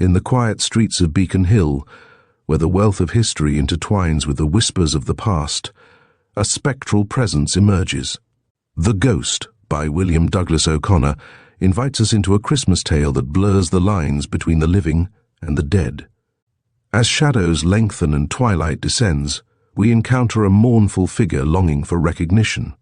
In the quiet streets of Beacon Hill, where the wealth of history intertwines with the whispers of the past, a spectral presence emerges. The Ghost, by William Douglas O'Connor, invites us into a Christmas tale that blurs the lines between the living and the dead. As shadows lengthen and twilight descends, we encounter a mournful figure longing for recognition.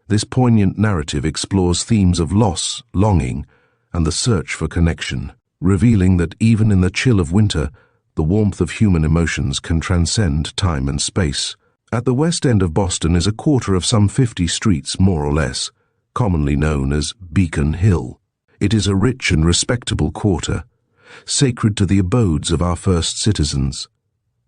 This poignant narrative explores themes of loss, longing, and the search for connection, revealing that even in the chill of winter, the warmth of human emotions can transcend time and space. At the west end of Boston is a quarter of some 50 streets, more or less, commonly known as Beacon Hill. It is a rich and respectable quarter, sacred to the abodes of our first citizens.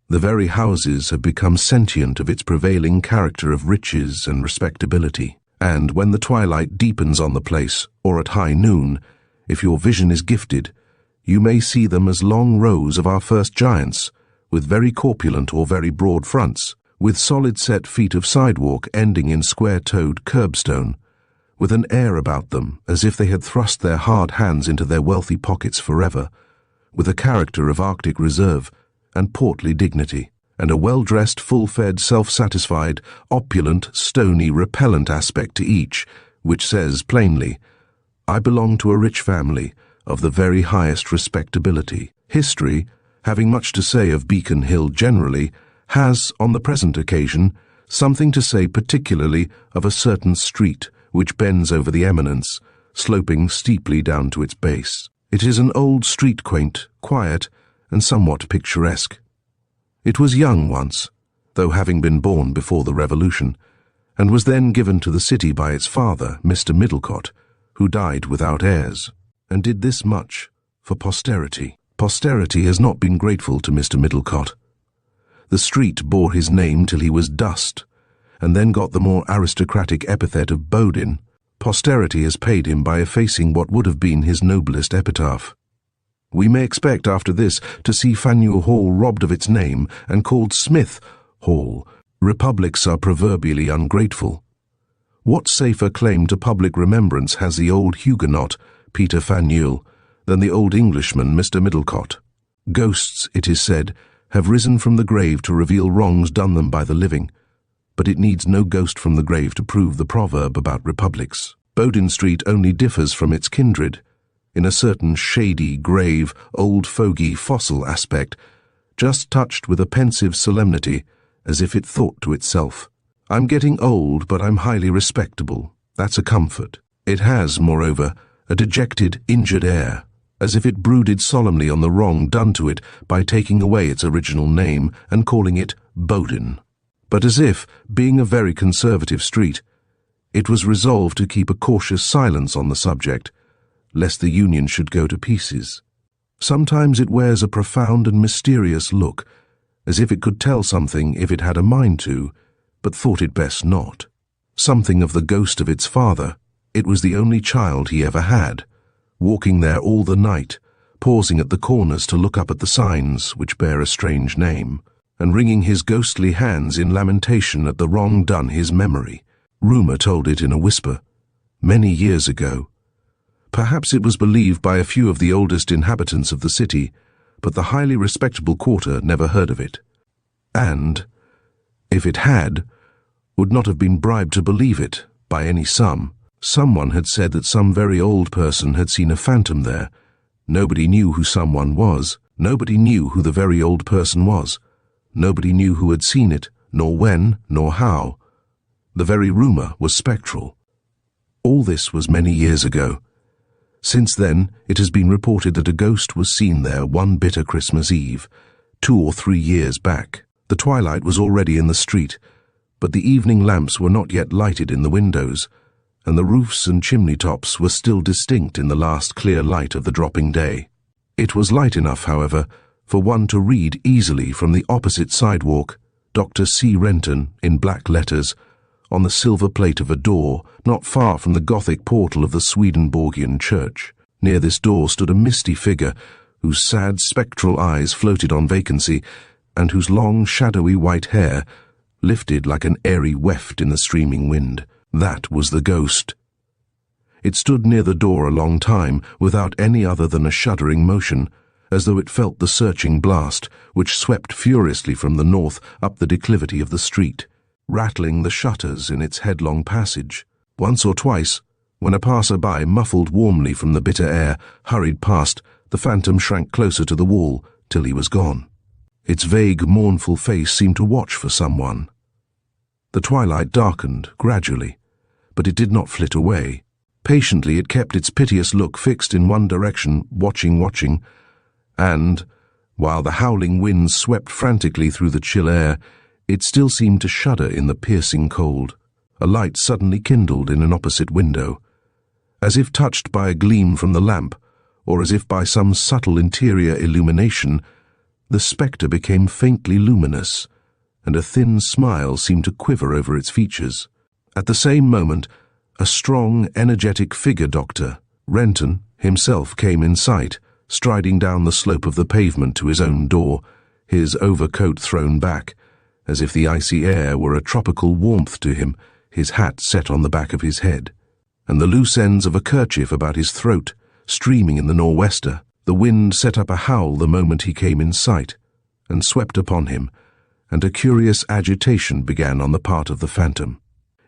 The very houses have become sentient of its prevailing character of riches and respectability. And when the twilight deepens on the place, or at high noon, if your vision is gifted, you may see them as long rows of our first giants, with very corpulent or very broad fronts, with solid set feet of sidewalk ending in square-toed curbstone, with an air about them as if they had thrust their hard hands into their wealthy pockets forever, with a character of Arctic reserve and portly dignity, and a well-dressed, full-fed, self-satisfied, opulent, stony, repellent aspect to each, which says plainly, I belong to a rich family of the very highest respectability. History, having much to say of Beacon Hill generally, has, on the present occasion, something to say particularly of a certain street which bends over the eminence, sloping steeply down to its base. It is an old street, quaint, quiet, and somewhat picturesque. It was young once, though having been born before the Revolution, and was then given to the city by its father, Mr. Middlecott, who died without heirs, and did this much for posterity. Posterity has not been grateful to Mr. Middlecott. The street bore his name till he was dust, and then got the more aristocratic epithet of Bodin. Posterity has paid him by effacing what would have been his noblest epitaph. We may expect after this to see Faneuil Hall robbed of its name and called Smith Hall. Republics are proverbially ungrateful. What safer claim to public remembrance has the old Huguenot, Peter Faneuil, than the old Englishman, Mr. Middlecott? Ghosts, it is said, have risen from the grave to reveal wrongs done them by the living, but it needs no ghost from the grave to prove the proverb about republics. Bodin Street only differs from its kindred in a certain shady, grave, old fogey, fossil aspect, just touched with a pensive solemnity, as if it thought to itself, I'm getting old, but I'm highly respectable. That's a comfort. It has, moreover, a dejected, injured air, as if it brooded solemnly on the wrong done to it by taking away its original name and calling it Bodin. But as if, being a very conservative street, it was resolved to keep a cautious silence on the subject, lest the Union should go to pieces. Sometimes it wears a profound and mysterious look, as if it could tell something if it had a mind to, but thought it best not. Something of the ghost of its father. It was the only child he ever had, walking there all the night, pausing at the corners to look up at the signs which bear a strange name, and wringing his ghostly hands in lamentation at the wrong done his memory. Rumour told it in a whisper, many years ago. Perhaps it was believed by a few of the oldest inhabitants of the city, but the highly respectable quarter never heard of it. And, if it had, would not have been bribed to believe it by any sum. Someone had said that some very old person had seen a phantom there. Nobody knew who someone was. Nobody knew who the very old person was. Nobody knew who had seen it, nor when, nor how. The very rumour was spectral. All this was many years ago. Since then, it has been reported that a ghost was seen there one bitter Christmas Eve, 2 or 3 years back. The twilight was already in the street, but the evening lamps were not yet lighted in the windows, and the roofs and chimney tops were still distinct in the last clear light of the dropping day. It was light enough, however, for one to read easily from the opposite sidewalk, Dr. C. Renton, in black letters, on the silver plate of a door not far from the Gothic portal of the Swedenborgian church. Near this door stood a misty figure, whose sad spectral eyes floated on vacancy, and whose long shadowy white hair lifted like an airy weft in the streaming wind. That was the ghost. It stood near the door a long time, without any other than a shuddering motion, as though it felt the searching blast which swept furiously from the north up the declivity of the street, rattling the shutters in its headlong passage. Once or twice, when a passer-by, muffled warmly from the bitter air, hurried past, the phantom shrank closer to the wall till he was gone. Its vague, mournful face seemed to watch for someone. The twilight darkened gradually, but it did not flit away. Patiently it kept its piteous look fixed in one direction, watching, and, while the howling winds swept frantically through the chill air, it still seemed to shudder in the piercing cold. A light suddenly kindled in an opposite window. As if touched by a gleam from the lamp, or as if by some subtle interior illumination, the spectre became faintly luminous, and a thin smile seemed to quiver over its features. At the same moment, a strong, energetic figure doctor, Renton, himself came in sight, striding down the slope of the pavement to his own door, his overcoat thrown back, as if the icy air were a tropical warmth to him, his hat set on the back of his head, and the loose ends of a kerchief about his throat, streaming in the nor'wester. The wind set up a howl the moment he came in sight, and swept upon him, and a curious agitation began on the part of the phantom.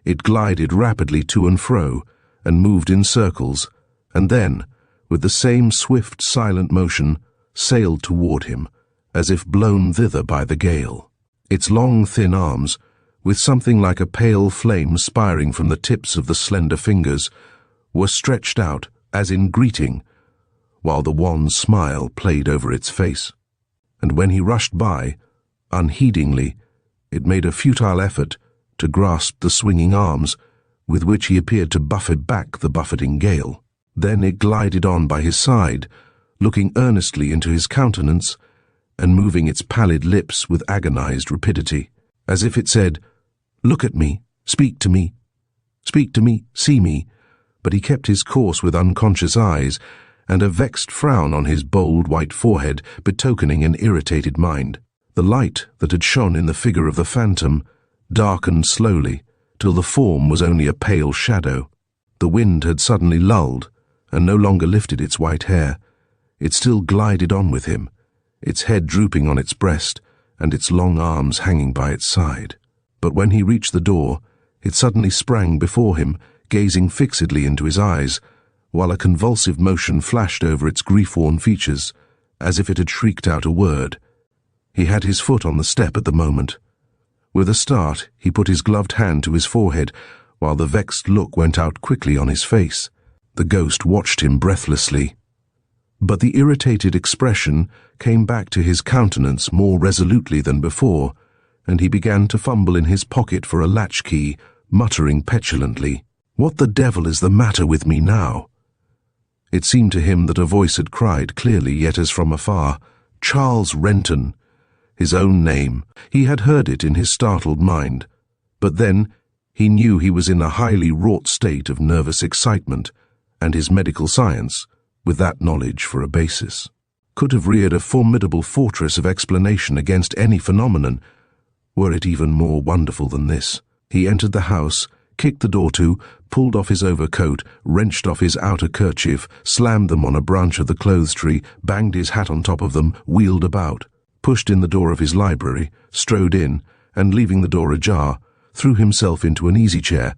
It glided rapidly to and fro, and moved in circles, and then, with the same swift, silent motion, sailed toward him, as if blown thither by the gale. Its long, thin arms, with something like a pale flame spiring from the tips of the slender fingers, were stretched out, as in greeting, while the wan smile played over its face. And when he rushed by, unheedingly, it made a futile effort to grasp the swinging arms with which he appeared to buffet back the buffeting gale. Then it glided on by his side, looking earnestly into his countenance and moving its pallid lips with agonized rapidity, as if it said, "Look at me, speak to me, see me," but he kept his course with unconscious eyes, and a vexed frown on his bold white forehead betokening an irritated mind. The light that had shone in the figure of the phantom darkened slowly, till the form was only a pale shadow. The wind had suddenly lulled, and no longer lifted its white hair. It still glided on with him, its head drooping on its breast, and its long arms hanging by its side. But when he reached the door, it suddenly sprang before him, gazing fixedly into his eyes, while a convulsive motion flashed over its grief-worn features, as if it had shrieked out a word. He had his foot on the step at the moment. With a start, he put his gloved hand to his forehead, while the vexed look went out quickly on his face. The ghost watched him breathlessly. But the irritated expression came back to his countenance more resolutely than before, and he began to fumble in his pocket for a latchkey, muttering petulantly, "What the devil is the matter with me now?" It seemed to him that a voice had cried clearly, yet as from afar, "Charles Renton," his own name. He had heard it in his startled mind, but then he knew he was in a highly wrought state of nervous excitement, and his medical science, with that knowledge for a basis, could have reared a formidable fortress of explanation against any phenomenon, were it even more wonderful than this. He entered the house, kicked the door to, pulled off his overcoat, wrenched off his outer kerchief, slammed them on a branch of the clothes tree, banged his hat on top of them, wheeled about, pushed in the door of his library, strode in, and leaving the door ajar, threw himself into an easy-chair,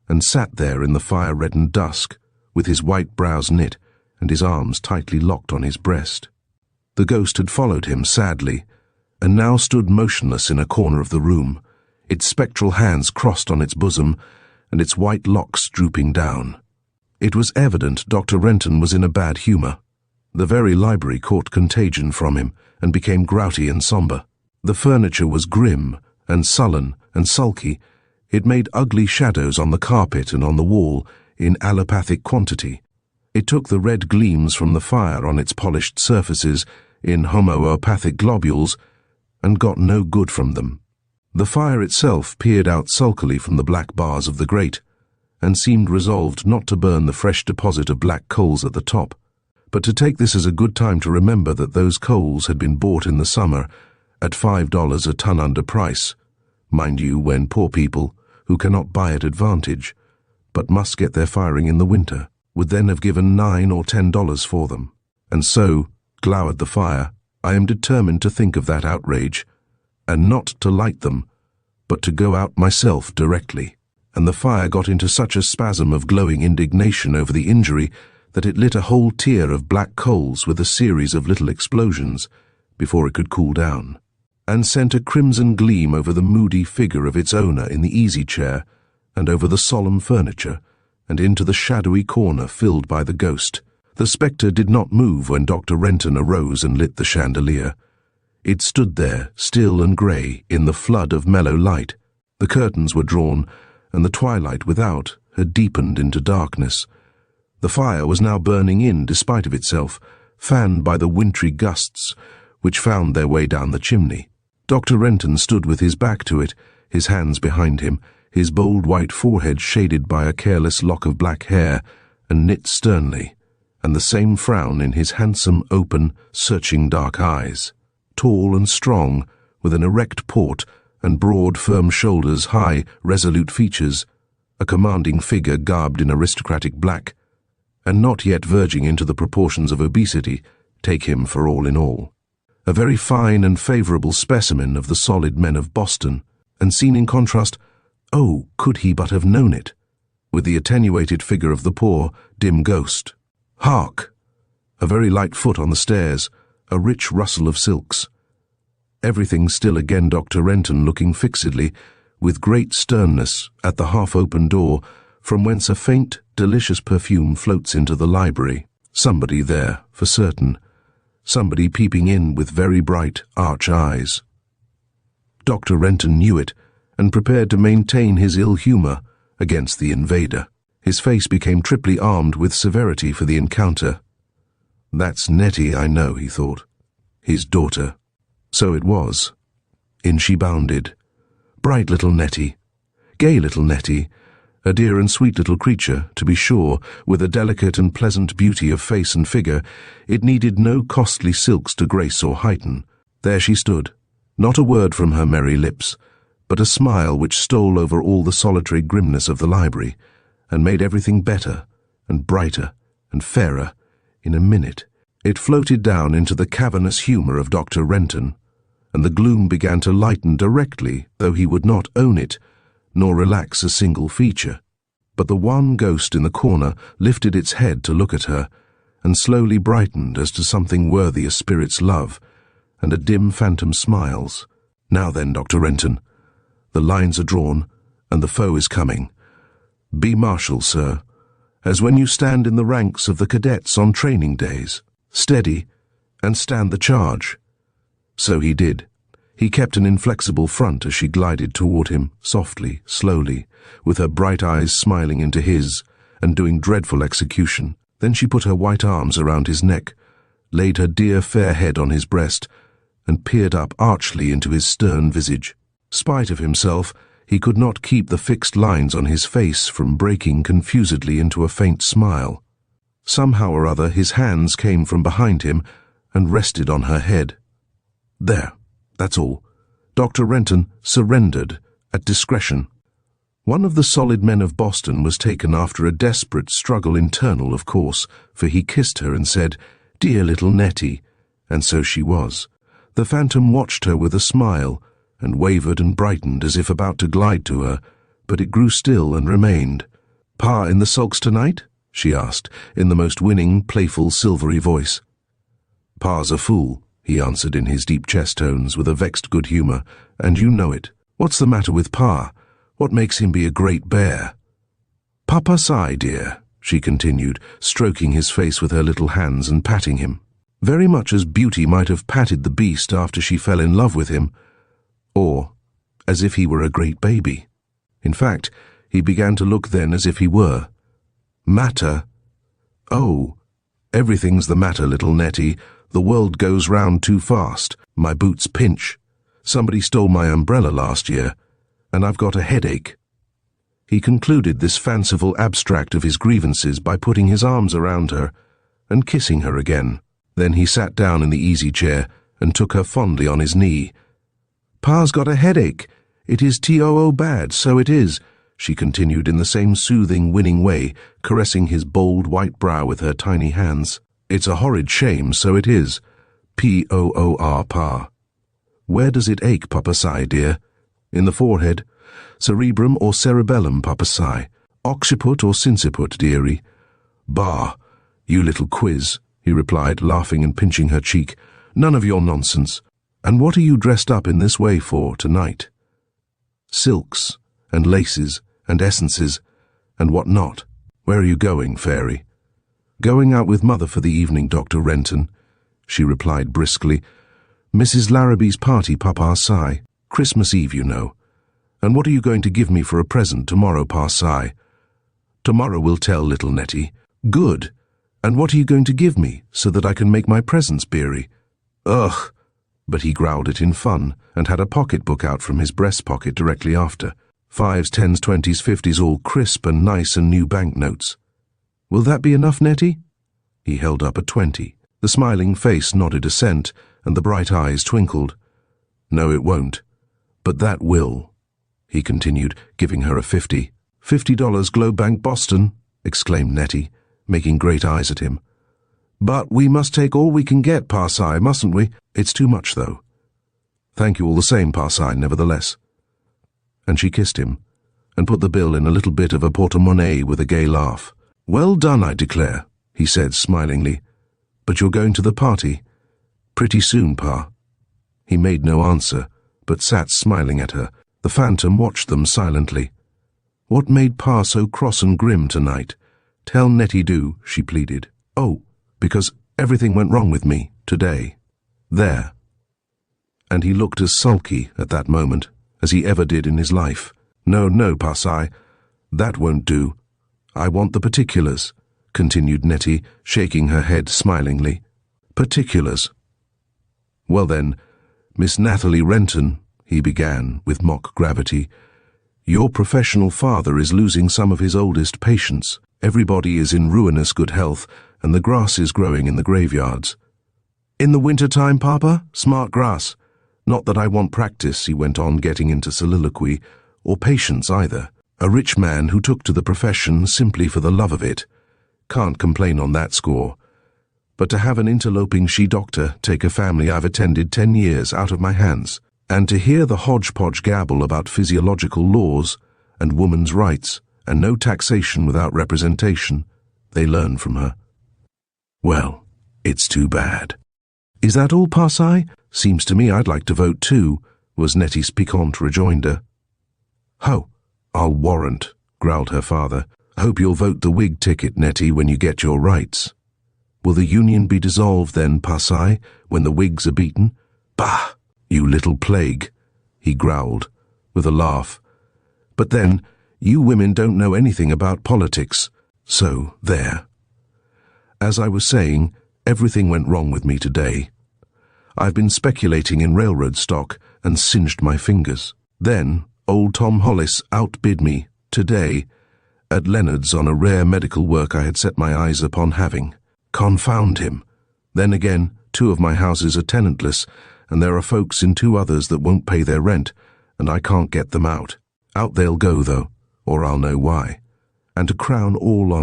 and sat there in the fire-reddened dusk, with his white brows knit and his arms tightly locked on his breast. The ghost had followed him sadly, and now stood motionless in a corner of the room, its spectral hands crossed on its bosom, and its white locks drooping down. It was evident Dr. Renton was in a bad humour. The very library caught contagion from him, and became grouty and sombre. The furniture was grim, and sullen, and sulky. It made ugly shadows on the carpet and on the wall, in allopathic quantity. It took the red gleams from the fire on its polished surfaces, in homoopathic globules, and got no good from them. The fire itself peered out sulkily from the black bars of the grate, and seemed resolved not to burn the fresh deposit of black coals at the top, but to take this as a good time to remember that those coals had been bought in the summer at $5 a ton under price, mind you, when poor people, who cannot buy at advantage, but must get their firing in the winter, would then have given $9 or $10 for them. And so, glowered the fire, I am determined to think of that outrage, and not to light them, but to go out myself directly. And the fire got into such a spasm of glowing indignation over the injury that it lit a whole tier of black coals with a series of little explosions before it could cool down, and sent a crimson gleam over the moody figure of its owner in the easy-chair, and over the solemn furniture, and into the shadowy corner filled by the ghost. The spectre did not move when Dr. Renton arose and lit the chandelier. It stood there, still and grey, in the flood of mellow light. The curtains were drawn, and the twilight without had deepened into darkness. The fire was now burning in despite of itself, fanned by the wintry gusts which found their way down the chimney. Dr. Renton stood with his back to it, his hands behind him, his bold white forehead shaded by a careless lock of black hair, and knit sternly, and the same frown in his handsome, open, searching dark eyes. Tall and strong, with an erect port and broad, firm shoulders, high, resolute features, a commanding figure garbed in aristocratic black, and not yet verging into the proportions of obesity, take him for all in all. A very fine and favourable specimen of the solid men of Boston, and seen in contrast, oh, could he but have known it, with the attenuated figure of the poor, dim ghost. Hark! A very light foot on the stairs, a rich rustle of silks. Everything still again. Dr. Renton looking fixedly, with great sternness, at the half-open door, from whence a faint, delicious perfume floats into the library. Somebody there, for certain. Somebody peeping in with very bright, arch eyes. Dr. Renton knew it, and prepared to maintain his ill humour against the invader. His face became triply armed with severity for the encounter. That's Nettie, I know, he thought. His daughter. So it was. In she bounded. Bright little Nettie. Gay little Nettie. A dear and sweet little creature, to be sure, with a delicate and pleasant beauty of face and figure. It needed no costly silks to grace or heighten. There she stood, not a word from her merry lips, but a smile which stole over all the solitary grimness of the library, and made everything better, and brighter, and fairer, in a minute. It floated down into the cavernous humour of Dr. Renton, and the gloom began to lighten directly, though he would not own it, nor relax a single feature. But the one ghost in the corner lifted its head to look at her, and slowly brightened as to something worthy a spirit's love, and a dim phantom smiles. Now then, Dr. Renton, the lines are drawn, and the foe is coming. Be martial, sir, as when you stand in the ranks of the cadets on training days. Steady, and stand the charge. So he did. He kept an inflexible front as she glided toward him, softly, slowly, with her bright eyes smiling into his, and doing dreadful execution. Then she put her white arms around his neck, laid her dear fair head on his breast, and peered up archly into his stern visage. Spite of himself, he could not keep the fixed lines on his face from breaking confusedly into a faint smile. Somehow or other his hands came from behind him and rested on her head. There, that's all. Dr. Renton surrendered at discretion. One of the solid men of Boston was taken after a desperate struggle internal, of course, for he kissed her and said, "Dear little Nettie," and so she was. The phantom watched her with a smile, and wavered and brightened as if about to glide to her, but it grew still and remained. "Pa in the sulks tonight?" she asked, in the most winning, playful, silvery voice. "Pa's a fool," he answered in his deep chest tones with a vexed good humour, "and you know it. What's the matter with Pa? What makes him be a great bear?" "Papa sigh, dear," she continued, stroking his face with her little hands and patting him, very much as Beauty might have patted the beast after she fell in love with him, or as if he were a great baby. In fact, he began to look then as if he were. "Matter? Oh, everything's the matter, little Nettie. The world goes round too fast. My boots pinch. Somebody stole my umbrella last year, and I've got a headache." He concluded this fanciful abstract of his grievances by putting his arms around her and kissing her again. Then he sat down in the easy-chair and took her fondly on his knee. "Pa's got a headache. It is too bad, so it is," she continued in the same soothing, winning way, caressing his bold white brow with her tiny hands. "It's a horrid shame, so it is. P-O-O-R, Pa. Where does it ache, Papa Si, dear? In the forehead? Cerebrum or cerebellum, Papa Si? Occiput or sinciput, dearie? Bah, you little quiz, he replied, laughing and pinching her cheek. None of your nonsense. And what are you dressed up in this way for tonight? Silks, and laces, and essences, and what not. Where are you going, fairy? Going out with Mother for the evening, Dr. Renton, she replied briskly. Mrs. Larrabee's party, Papa Si. Christmas Eve, you know. And what are you going to give me for a present tomorrow, Pa Si? Tomorrow we'll tell, little Nettie. Good. And what are you going to give me, so that I can make my presents, Beery? Ugh. But he growled it in fun, and had a pocket-book out from his breast pocket directly after. 5s, 10s, 20s, 50s, all crisp and nice and new banknotes. Will that be enough, Nettie? He held up a 20. The smiling face nodded assent, and the bright eyes twinkled. No, it won't. But that will, he continued, giving her a 50. $50 Globe Bank, Boston, exclaimed Nettie, making great eyes at him. But we must take all we can get, Pa Si, mustn't we? It's too much, though. Thank you all the same, Pa Si, nevertheless. And she kissed him, and put the bill in a little bit of a portemonnaie with a gay laugh. Well done, I declare, he said smilingly. But you're going to the party? Pretty soon, Pa. He made no answer, but sat smiling at her. The phantom watched them silently. What made Pa so cross and grim tonight? Tell Nettie do, she pleaded. Oh, because everything went wrong with me, today. There. And he looked as sulky at that moment as he ever did in his life. No, no, Pa Si, that won't do. I want the particulars, continued Nettie, shaking her head smilingly. Particulars. Well then, Miss Nathalie Renton, he began with mock gravity, your professional father is losing some of his oldest patients. Everybody is in ruinous good health, and the grass is growing in the graveyards. In the winter time, Papa? Smart grass. Not that I want practice, he went on, getting into soliloquy, or patience either. A rich man who took to the profession simply for the love of it. Can't complain on that score. But to have an interloping she-doctor take a family I've attended 10 years out of my hands, and to hear the hodgepodge gabble about physiological laws and woman's rights and no taxation without representation, they learn from her. Well, it's too bad. Is that all, Pa Si? Seems to me I'd like to vote too, was Nettie's piquant rejoinder. Ho, I'll warrant, growled her father. Hope you'll vote the Whig ticket, Nettie, when you get your rights. Will the Union be dissolved then, Pa Si, when the Whigs are beaten? Bah, you little plague, he growled, with a laugh. But then, you women don't know anything about politics, so there. As I was saying, everything went wrong with me today. I've been speculating in railroad stock and singed my fingers. Then, old Tom Hollis outbid me, today, at Leonard's on a rare medical work I had set my eyes upon having. Confound him. Then again, 2 of my houses are tenantless, and there are folks in 2 others that won't pay their rent, and I can't get them out. Out they'll go, though, or I'll know why. And to crown all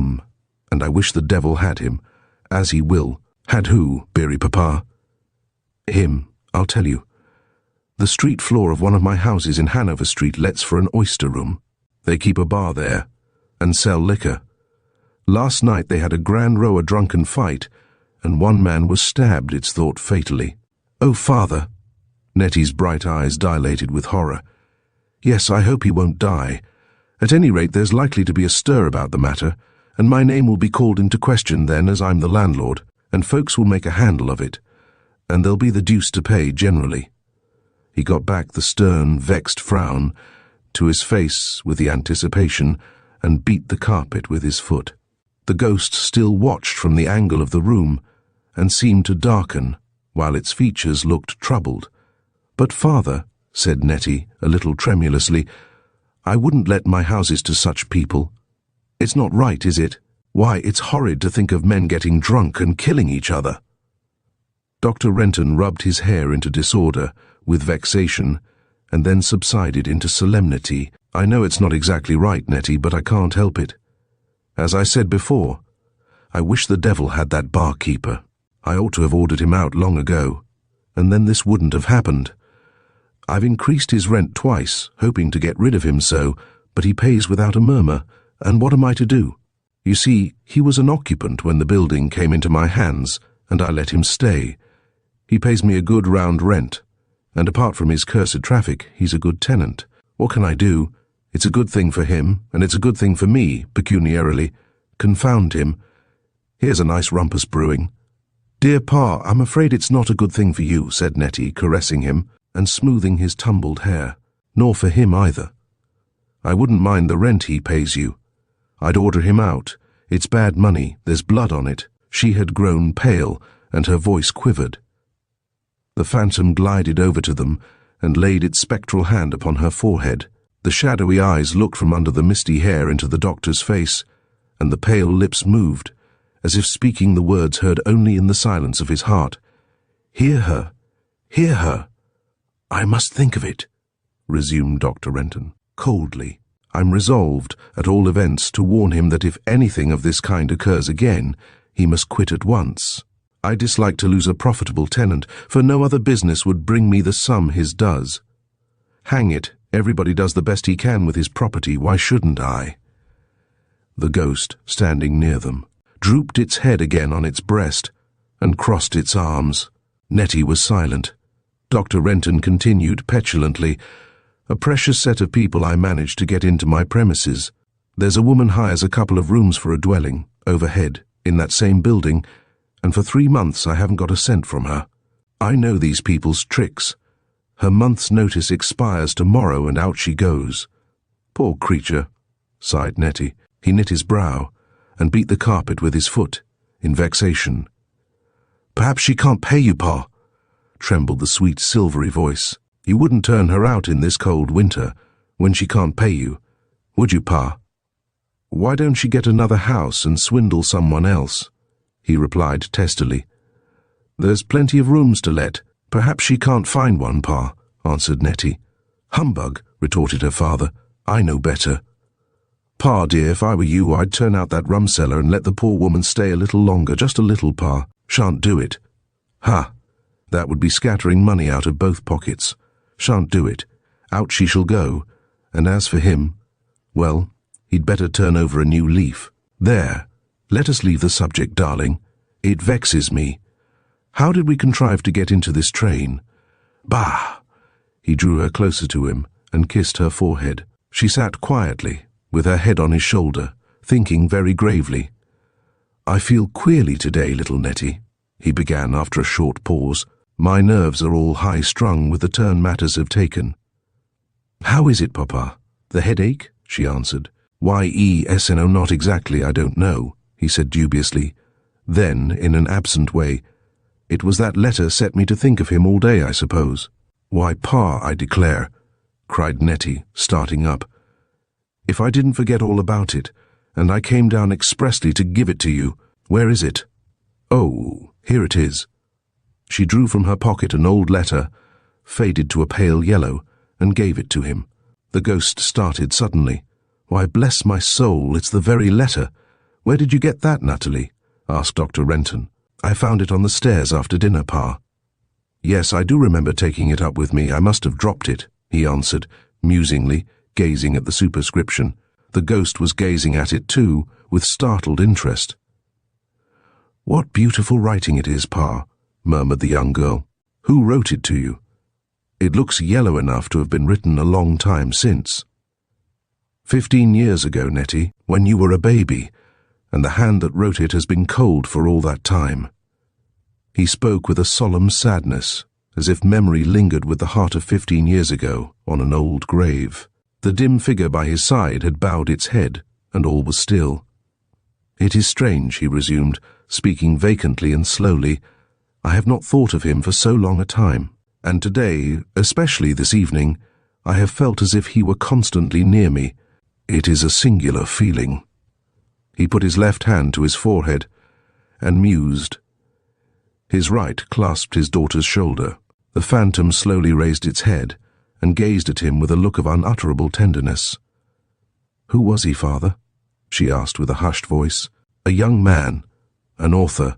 and I wish the devil had him, as he will. Had who, Beery Papa? Him, I'll tell you. The street floor of one of my houses in Hanover Street lets for an oyster room. They keep a bar there, and sell liquor. Last night they had a grand row a drunken fight, and one man was stabbed, it's thought, fatally. Oh, Father! Nettie's bright eyes dilated with horror. Yes, I hope he won't die. At any rate, there's likely to be a stir about the matter, and my name will be called into question then, as I'm the landlord, and folks will make a handle of it, and there'll be the deuce to pay generally. He got back the stern, vexed frown to his face with the anticipation, and beat the carpet with his foot. The ghost still watched from the angle of the room, and seemed to darken, while its features looked troubled. But, Father, said Nettie, a little tremulously, I wouldn't let my houses to such people. It's not right, is it? Why, it's horrid to think of men getting drunk and killing each other. Dr. Renton rubbed his hair into disorder, with vexation, and then subsided into solemnity. I know it's not exactly right, Nettie, but I can't help it. As I said before, I wish the devil had that barkeeper. I ought to have ordered him out long ago. and then this wouldn't have happened. I've increased his rent twice, hoping to get rid of him so, but he pays without a murmur, and what am I to do? You see, he was an occupant when the building came into my hands, and I let him stay. He pays me a good round rent, and apart from his cursed traffic, he's a good tenant. What can I do? It's a good thing for him, and it's a good thing for me, pecuniarily. Confound him. Here's a nice rumpus brewing. Dear Pa, I'm afraid it's not a good thing for you, said Nettie, caressing him and smoothing his tumbled hair. Nor for him either. I wouldn't mind the rent he pays you. I'd order him out. It's bad money, there's blood on it. She had grown pale, and her voice quivered. The phantom glided over to them and laid its spectral hand upon her forehead. The shadowy eyes looked from under the misty hair into the doctor's face, and the pale lips moved, as if speaking the words heard only in the silence of his heart. Hear her, hear her. I must think of it, resumed Dr. Renton, coldly. I'm resolved, at all events, to warn him that if anything of this kind occurs again, he must quit at once. I dislike to lose a profitable tenant, for no other business would bring me the sum his does. Hang it, everybody does the best he can with his property, why shouldn't I? The ghost, standing near them, drooped its head again on its breast and crossed its arms. Nettie was silent. Dr. Renton continued petulantly, A precious set of people I managed to get into my premises. There's a woman hires a couple of rooms for a dwelling, overhead, in that same building, and for 3 months I haven't got a cent from her. I know these people's tricks. Her month's notice expires tomorrow and out she goes. Poor creature, sighed Nettie. He knit his brow and beat the carpet with his foot, in vexation. Perhaps she can't pay you, Pa, trembled the sweet silvery voice. You wouldn't turn her out in this cold winter, when she can't pay you, would you, Pa? Why don't she get another house and swindle someone else? He replied testily. There's plenty of rooms to let. Perhaps she can't find one, Pa, answered Nettie. Humbug, retorted her father. I know better. Pa, dear, if I were you, I'd turn out that rumseller and let the poor woman stay a little longer, just a little, Pa. Shan't do it. Ha! That would be scattering money out of both pockets. Shan't do it. Out she shall go. And as for him, well, he'd better turn over a new leaf. There, let us leave the subject, darling. It vexes me. How did we contrive to get into this train? Bah! He drew her closer to him and kissed her forehead. She sat quietly, with her head on his shoulder, thinking very gravely. I feel queerly today, little Nettie, he began after a short pause. My nerves are all high-strung with the turn matters have taken. How is it, Papa? The headache? She answered. Y-E-S-N-O, not exactly, I don't know, he said dubiously. Then, in an absent way, it was that letter set me to think of him all day, I suppose. Why, Pa, I declare, cried Nettie, starting up. If I didn't forget all about it, and I came down expressly to give it to you, where is it? Oh, here it is. She drew from her pocket an old letter, faded to a pale yellow, and gave it to him. The ghost started suddenly. Why, bless my soul, it's the very letter. Where did you get that, Natalie? Asked Dr. Renton. I found it on the stairs after dinner, Pa. Yes, I do remember taking it up with me. I must have dropped it, he answered, musingly, gazing at the superscription. The ghost was gazing at it too, with startled interest. What beautiful writing it is, Pa, murmured the young girl. Who wrote it to you? It looks yellow enough to have been written a long time since. 15 years ago, Nettie, when you were a baby, and the hand that wrote it has been cold for all that time. He spoke with a solemn sadness, as if memory lingered with the heart of 15 years ago on an old grave. The dim figure by his side had bowed its head, and all was still. It is strange, he resumed, speaking vacantly and slowly. I have not thought of him for so long a time, and today, especially this evening, I have felt as if he were constantly near me. It is a singular feeling. He put his left hand to his forehead and mused. His right clasped his daughter's shoulder. The phantom slowly raised its head and gazed at him with a look of unutterable tenderness. Who was he, Father? She asked with a hushed voice. A young man, an author,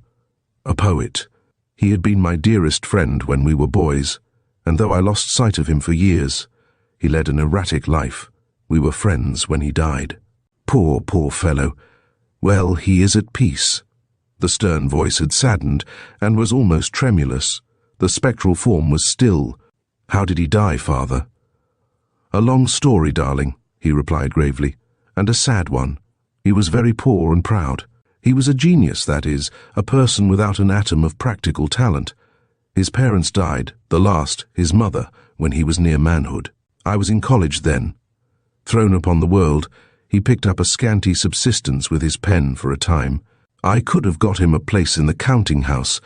a poet. He had been my dearest friend when we were boys, and though I lost sight of him for years, he led an erratic life. We were friends when he died. Poor, poor fellow. Well, he is at peace. The stern voice had saddened and was almost tremulous. The spectral form was still. How did he die, Father? A long story, darling, he replied gravely, and a sad one. He was very poor and proud. He was a genius, that is, a person without an atom of practical talent. His parents died, the last, his mother, when he was near manhood. I was in college then. Thrown upon the world, he picked up a scanty subsistence with his pen for a time. I could have got him a place in the counting house,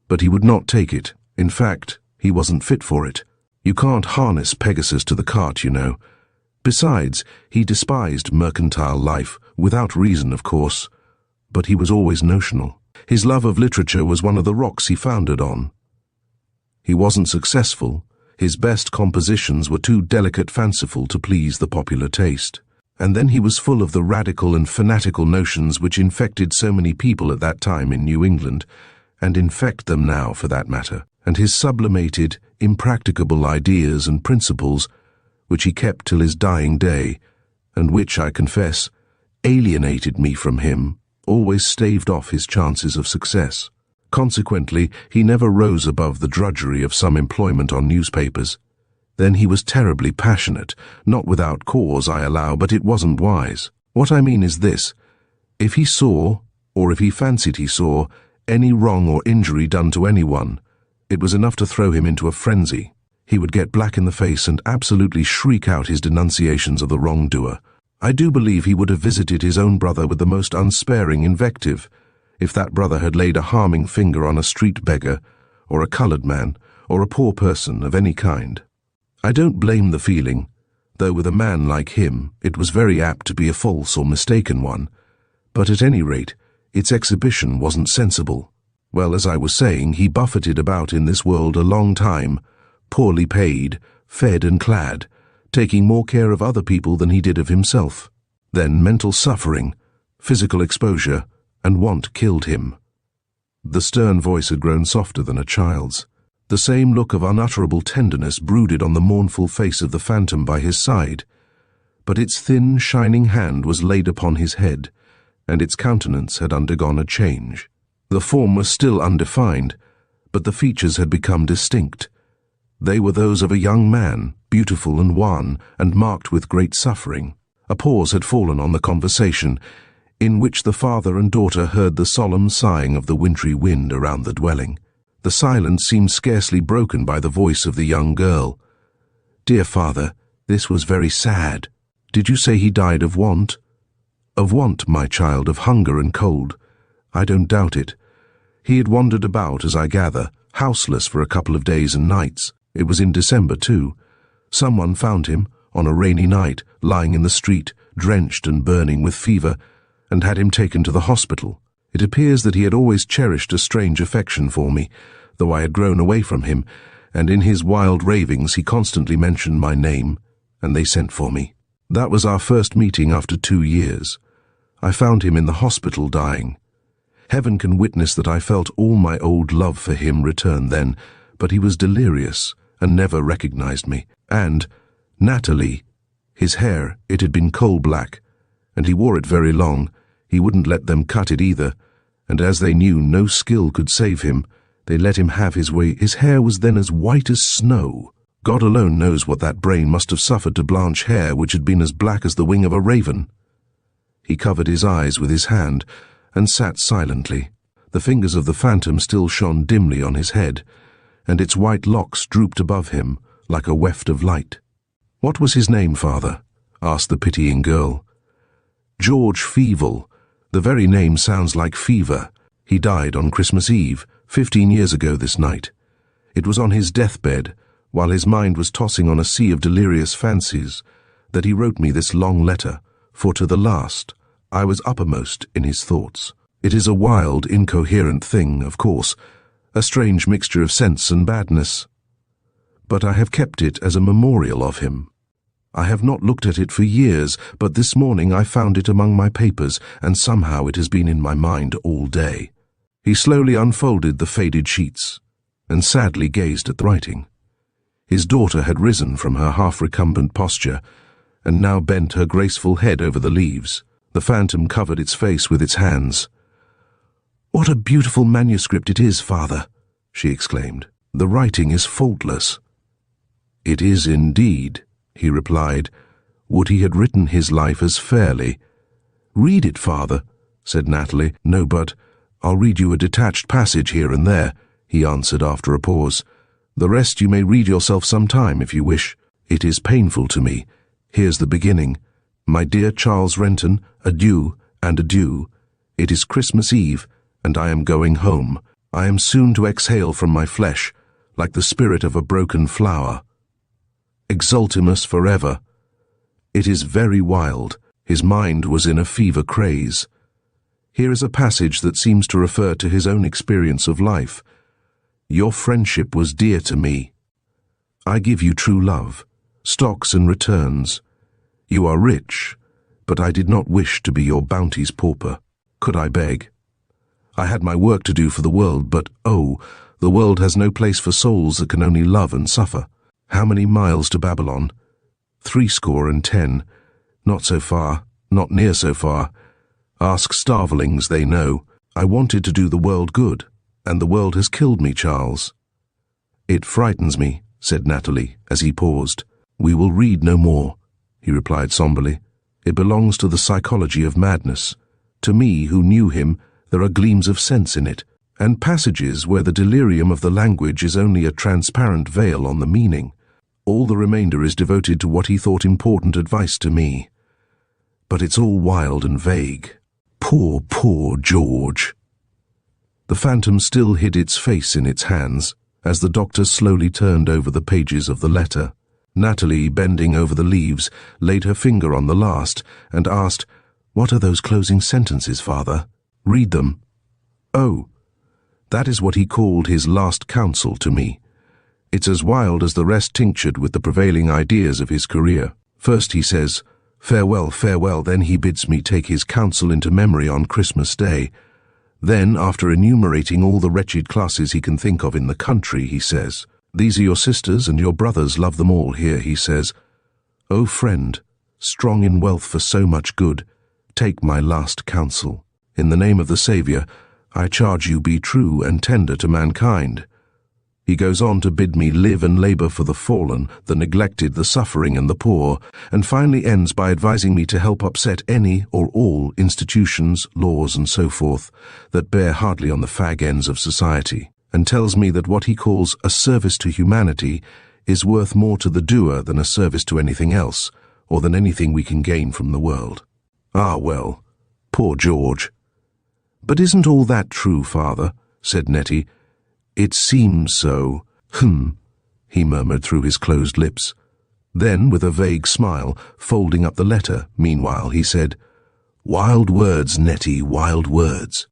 but he would not take it. In fact, he wasn't fit for it. You can't harness Pegasus to the cart, you know. Besides, he despised mercantile life, without reason, of course. But he was always notional. His love of literature was one of the rocks he foundered on. He wasn't successful. His best compositions were too delicate fanciful to please the popular taste. And then he was full of the radical and fanatical notions which infected so many people at that time in New England, and infect them now for that matter, and his sublimated, impracticable ideas and principles, which he kept till his dying day, and which, I confess, alienated me from him, always staved off his chances of success. Consequently, he never rose above the drudgery of some employment on newspapers. Then he was terribly passionate, not without cause, I allow, but it wasn't wise. What I mean is this: if he saw, or if he fancied he saw, any wrong or injury done to anyone, it was enough to throw him into a frenzy. He would get black in the face and absolutely shriek out his denunciations of the wrongdoer. I do believe he would have visited his own brother with the most unsparing invective, if that brother had laid a harming finger on a street beggar, or a coloured man, or a poor person of any kind. I don't blame the feeling, though with a man like him it was very apt to be a false or mistaken one, but at any rate its exhibition wasn't sensible. Well, as I was saying, he buffeted about in this world a long time, poorly paid, fed and clad, taking more care of other people than he did of himself. Then mental suffering, physical exposure, and want killed him. The stern voice had grown softer than a child's. The same look of unutterable tenderness brooded on the mournful face of the phantom by his side, but its thin, shining hand was laid upon his head, and its countenance had undergone a change. The form was still undefined, but the features had become distinct. They were those of a young man, beautiful and wan, and marked with great suffering. A pause had fallen on the conversation, in which the father and daughter heard the solemn sighing of the wintry wind around the dwelling. The silence seemed scarcely broken by the voice of the young girl. "Dear father, this was very sad. Did you say he died of want?" "Of want, my child, of hunger and cold. I don't doubt it. He had wandered about, as I gather, houseless for a couple of days and nights. It was in December, too. Someone found him, on a rainy night, lying in the street, drenched and burning with fever, and had him taken to the hospital. It appears that he had always cherished a strange affection for me, though I had grown away from him, and in his wild ravings he constantly mentioned my name, and they sent for me. That was our first meeting after 2 years. I found him in the hospital dying. Heaven can witness that I felt all my old love for him return then, but he was delirious and never recognized me. And, Natalie, his hair, it had been coal black, and he wore it very long. He wouldn't let them cut it either, and as they knew no skill could save him, they let him have his way. His hair was then as white as snow. God alone knows what that brain must have suffered to blanch hair which had been as black as the wing of a raven. He covered his eyes with his hand and sat silently. The fingers of the phantom still shone dimly on his head, and its white locks drooped above him like a weft of light. "What was his name, father?" asked the pitying girl. "George Feevel. The very name sounds like fever. He died on Christmas Eve, 15 years ago this night. It was on his deathbed, while his mind was tossing on a sea of delirious fancies, that he wrote me this long letter, for to the last I was uppermost in his thoughts. It is a wild, incoherent thing, of course, a strange mixture of sense and badness. But I have kept it as a memorial of him. I have not looked at it for years, but this morning I found it among my papers, and somehow it has been in my mind all day. He slowly unfolded the faded sheets and sadly gazed at the writing. His daughter had risen from her half-recumbent posture and now bent her graceful head over the leaves. The phantom covered its face with its hands. "What a beautiful manuscript it is, father," she exclaimed. "The writing is faultless." "It is indeed," he replied. "Would he had written his life as fairly." "Read it, father," said Natalie. "No, but I'll read you a detached passage here and there," he answered after a pause. "The rest you may read yourself some time if you wish. It is painful to me. Here's the beginning. My dear Charles Renton, adieu and adieu. It is Christmas Eve, and I am going home. I am soon to exhale from my flesh, like the spirit of a broken flower. Exultimus forever. It is very wild. His mind was in a fever craze. Here is a passage that seems to refer to his own experience of life. Your friendship was dear to me. I give you true love, stocks and returns. You are rich, but I did not wish to be your bounty's pauper. Could I beg? I had my work to do for the world, but oh, the world has no place for souls that can only love and suffer. How many miles to Babylon? 70. Not so far, not near so far. Ask starvelings, they know. I wanted to do the world good, and the world has killed me, Charles. It frightens me, said Natalie, as he paused. We will read no more, he replied somberly. It belongs to the psychology of madness. To me, who knew him, there are gleams of sense in it, and passages where the delirium of the language is only a transparent veil on the meaning. All the remainder is devoted to what he thought important advice to me. But it's all wild and vague. Poor, poor George. The phantom still hid its face in its hands, as the doctor slowly turned over the pages of the letter. Natalie, bending over the leaves, laid her finger on the last, and asked, What are those closing sentences, father? Read them. Oh, that is what he called his last counsel to me. It's as wild as the rest tinctured with the prevailing ideas of his career. First he says, Farewell, farewell, then he bids me take his counsel into memory on Christmas Day. Then, after enumerating all the wretched classes he can think of in the country, he says, These are your sisters, and your brothers love them all here, he says. O friend, strong in wealth for so much good, take my last counsel. In the name of the Saviour, I charge you be true and tender to mankind. He goes on to bid me live and labour for the fallen, the neglected, the suffering and the poor, and finally ends by advising me to help upset any or all institutions, laws and so forth that bear hardly on the fag ends of society, and tells me that what he calls a service to humanity is worth more to the doer than a service to anything else, or than anything we can gain from the world. Ah, well, poor George. But isn't all that true, father? Said Nettie. It seems so. He murmured through his closed lips. Then, with a vague smile, folding up the letter, meanwhile, he said, Wild words, Nettie, wild words.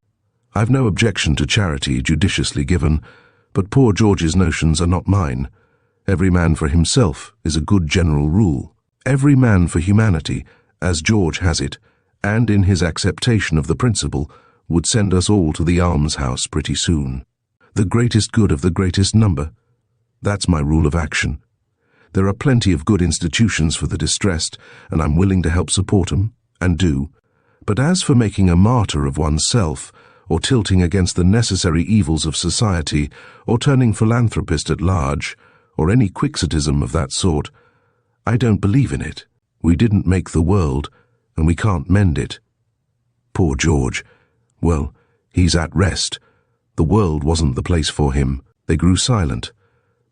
I've no objection to charity judiciously given, but poor George's notions are not mine. Every man for himself is a good general rule. Every man for humanity, as George has it, and in his acceptation of the principle, would send us all to the almshouse pretty soon. The greatest good of the greatest number. That's my rule of action. There are plenty of good institutions for the distressed, and I'm willing to help support 'em, and do. But as for making a martyr of oneself, or tilting against the necessary evils of society, or turning philanthropist at large, or any quixotism of that sort, I don't believe in it. We didn't make the world, and we can't mend it. Poor George. Well, he's at rest. The world wasn't the place for him. They grew silent.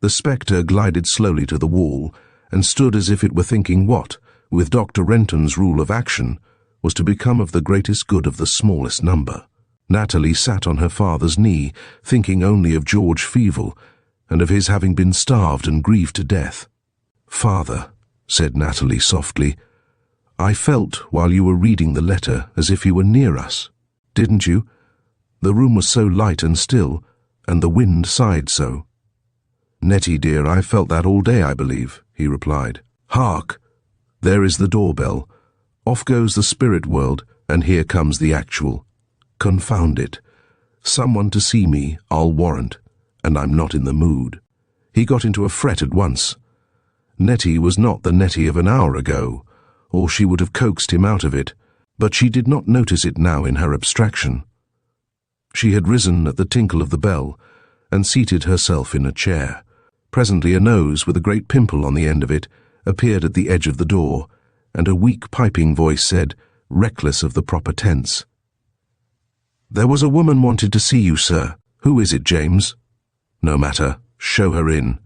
The spectre glided slowly to the wall, and stood as if it were thinking what, with Dr. Renton's rule of action, was to become of the greatest good of the smallest number. Natalie sat on her father's knee, thinking only of George Feevel, and of his having been starved and grieved to death. Father, said Natalie softly, I felt while you were reading the letter as if you were near us. Didn't you? The room was so light and still, and the wind sighed so. Nettie, dear, I felt that all day, I believe, he replied. Hark! There is the doorbell. Off goes the spirit world, and here comes the actual. Confound it. Someone to see me, I'll warrant, and I'm not in the mood." He got into a fret at once. Nettie was not the Nettie of an hour ago, or she would have coaxed him out of it, but she did not notice it now in her abstraction. She had risen at the tinkle of the bell and seated herself in a chair. Presently a nose with a great pimple on the end of it appeared at the edge of the door, and a weak piping voice said, reckless of the proper tense, "There was a woman wanted to see you, sir. Who is it, James?" "No matter. Show her in."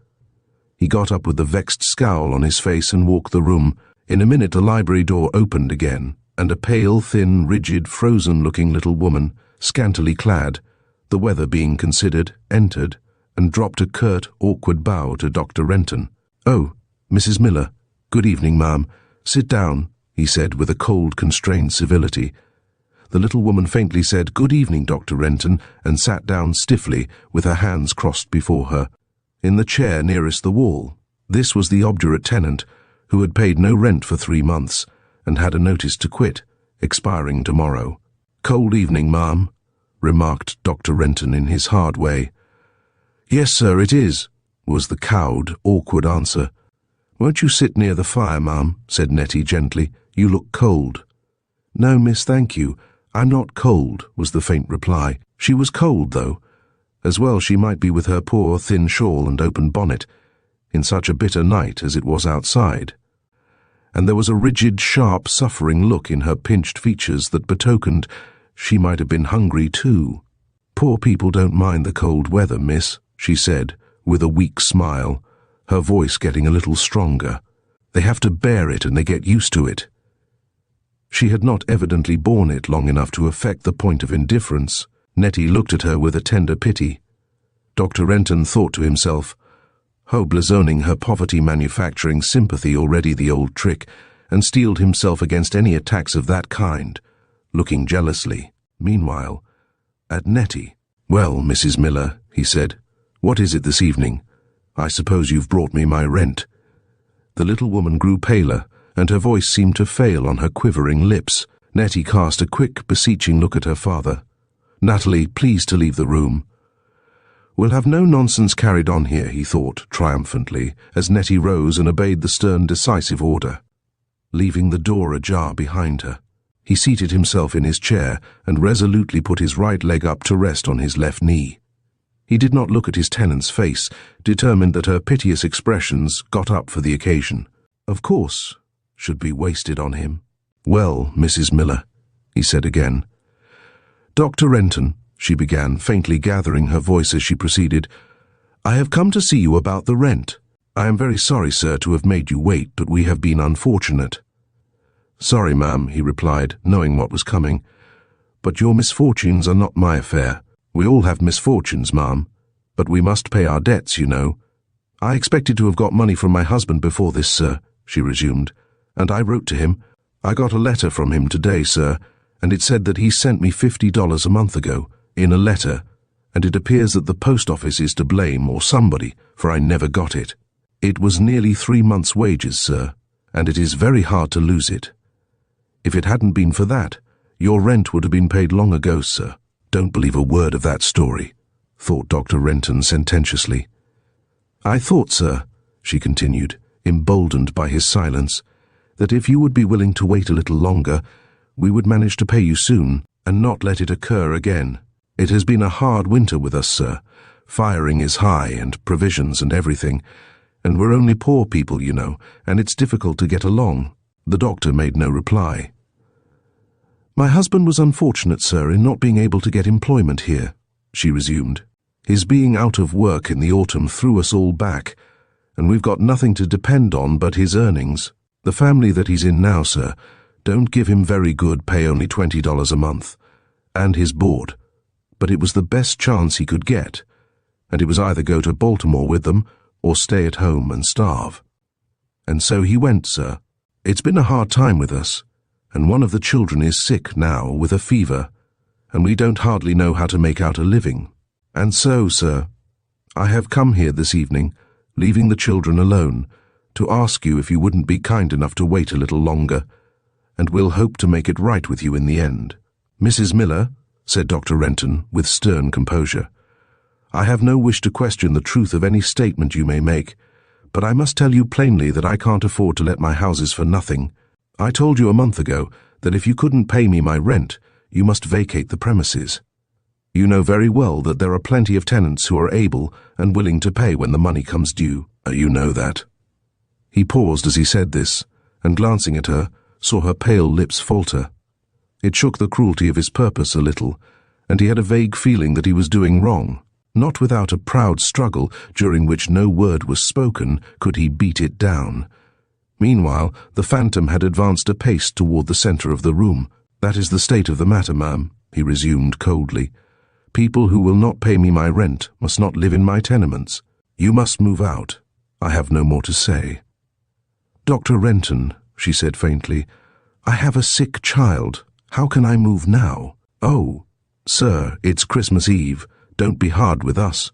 He got up with a vexed scowl on his face and walked the room. In a minute the library door opened again, and a pale, thin, rigid, frozen-looking little woman, scantily clad, the weather being considered, entered, and dropped a curt, awkward bow to Dr. Renton. "Oh, Mrs. Miller. Good evening, ma'am. Sit down," he said with a cold, constrained civility. The little woman faintly said, "Good evening, Dr. Renton," and sat down stiffly, with her hands crossed before her, in the chair nearest the wall. This was the obdurate tenant, who had paid no rent for 3 months, and had a notice to quit, expiring tomorrow. "Cold evening, ma'am," remarked Dr. Renton in his hard way. "Yes, sir, it is," was the cowed, awkward answer. "Won't you sit near the fire, ma'am?" said Nettie gently. "You look cold." "No, miss, thank you. I'm not cold," was the faint reply. She was cold, though. As well she might be with her poor, thin shawl and open bonnet, in such a bitter night as it was outside. And there was a rigid, sharp, suffering look in her pinched features that betokened she might have been hungry too. "Poor people don't mind the cold weather, miss," she said, with a weak smile, her voice getting a little stronger. "They have to bear it and they get used to it." She had not evidently borne it long enough to affect the point of indifference. Nettie looked at her with a tender pity. Dr. Renton thought to himself, "Ho, blazoning her poverty manufacturing sympathy already the old trick," and steeled himself against any attacks of that kind, looking jealously, meanwhile, at Nettie. "Well, Mrs. Miller," he said, "what is it this evening? I suppose you've brought me my rent." The little woman grew paler, and her voice seemed to fail on her quivering lips. Nettie cast a quick, beseeching look at her father. "Natalie, please to leave the room." "We'll have no nonsense carried on here," he thought, triumphantly, as Nettie rose and obeyed the stern, decisive order, leaving the door ajar behind her. He seated himself in his chair and resolutely put his right leg up to rest on his left knee. He did not look at his tenant's face, determined that her piteous expressions, got up for the occasion, of course, should be wasted on him. "Well, Mrs. Miller," he said again. "Dr. Renton," she began, faintly gathering her voice as she proceeded, "I have come to see you about the rent. I am very sorry, sir, to have made you wait, but we have been unfortunate." "Sorry, ma'am," he replied, knowing what was coming. "But your misfortunes are not my affair. We all have misfortunes, ma'am, but we must pay our debts, you know." "I expected to have got money from my husband before this, sir," she resumed, "and I wrote to him. I got a letter from him today, sir, and it said that he sent me $50 a month ago, in a letter, and it appears that the post office is to blame, or somebody, for I never got it. It was nearly 3 months' wages, sir, and it is very hard to lose it. If it hadn't been for that, your rent would have been paid long ago, sir." "Don't believe a word of that story," thought Dr. Renton sententiously. "I thought, sir," she continued, emboldened by his silence, "that if you would be willing to wait a little longer, we would manage to pay you soon, and not let it occur again. It has been a hard winter with us, sir. Firing is high, and provisions and everything, and we're only poor people, you know, and it's difficult to get along." The doctor made no reply. "My husband was unfortunate, sir, in not being able to get employment here," she resumed. "His being out of work in the autumn threw us all back, and we've got nothing to depend on but his earnings. The family that he's in now, sir, don't give him very good pay, only $20 a month, and his board. But it was the best chance he could get, and it was either go to Baltimore with them or stay at home and starve. And so he went, sir. It's been a hard time with us, and one of the children is sick now with a fever, and we don't hardly know how to make out a living. And so, sir, I have come here this evening, leaving the children alone, to ask you if you wouldn't be kind enough to wait a little longer, and we'll hope to make it right with you in the end." "Mrs. Miller," said Dr. Renton with stern composure. "I have no wish to question the truth of any statement you may make, but I must tell you plainly that I can't afford to let my houses for nothing. I told you a month ago that if you couldn't pay me my rent, you must vacate the premises. You know very well that there are plenty of tenants who are able and willing to pay when the money comes due. You know that." He paused as he said this, and glancing at her, saw her pale lips falter. It shook the cruelty of his purpose a little, and he had a vague feeling that he was doing wrong. Not without a proud struggle, during which no word was spoken, could he beat it down. Meanwhile, the phantom had advanced a pace toward the center of the room. "That is the state of the matter, ma'am," he resumed coldly. "People who will not pay me my rent must not live in my tenements. You must move out. I have no more to say." "Dr. Renton," she said faintly, "I have a sick child. How can I move now?" "Oh, sir, it's Christmas Eve. Don't be hard with us."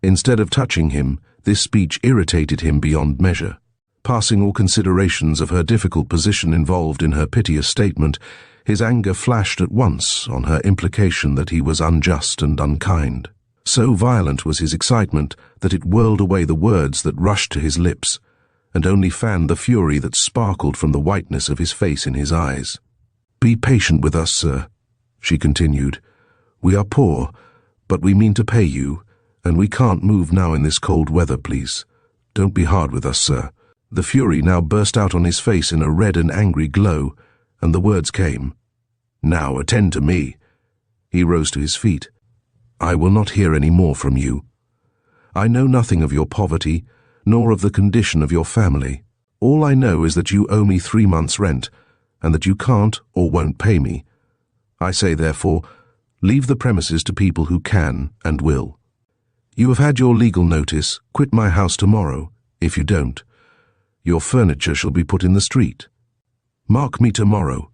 Instead of touching him, this speech irritated him beyond measure. Passing all considerations of her difficult position involved in her piteous statement, his anger flashed at once on her implication that he was unjust and unkind. So violent was his excitement that it whirled away the words that rushed to his lips, and only fanned the fury that sparkled from the whiteness of his face in his eyes. "Be patient with us, sir," she continued. "We are poor, but we mean to pay you, and we can't move now in this cold weather, please. Don't be hard with us, sir." The fury now burst out on his face in a red and angry glow, and the words came. "Now attend to me." He rose to his feet. "I will not hear any more from you. I know nothing of your poverty, nor of the condition of your family. All I know is that you owe me 3 months' rent, and that you can't or won't pay me. I say, therefore, leave the premises to people who can and will. You have had your legal notice. Quit my house tomorrow. If you don't, your furniture shall be put in the street. Mark me tomorrow."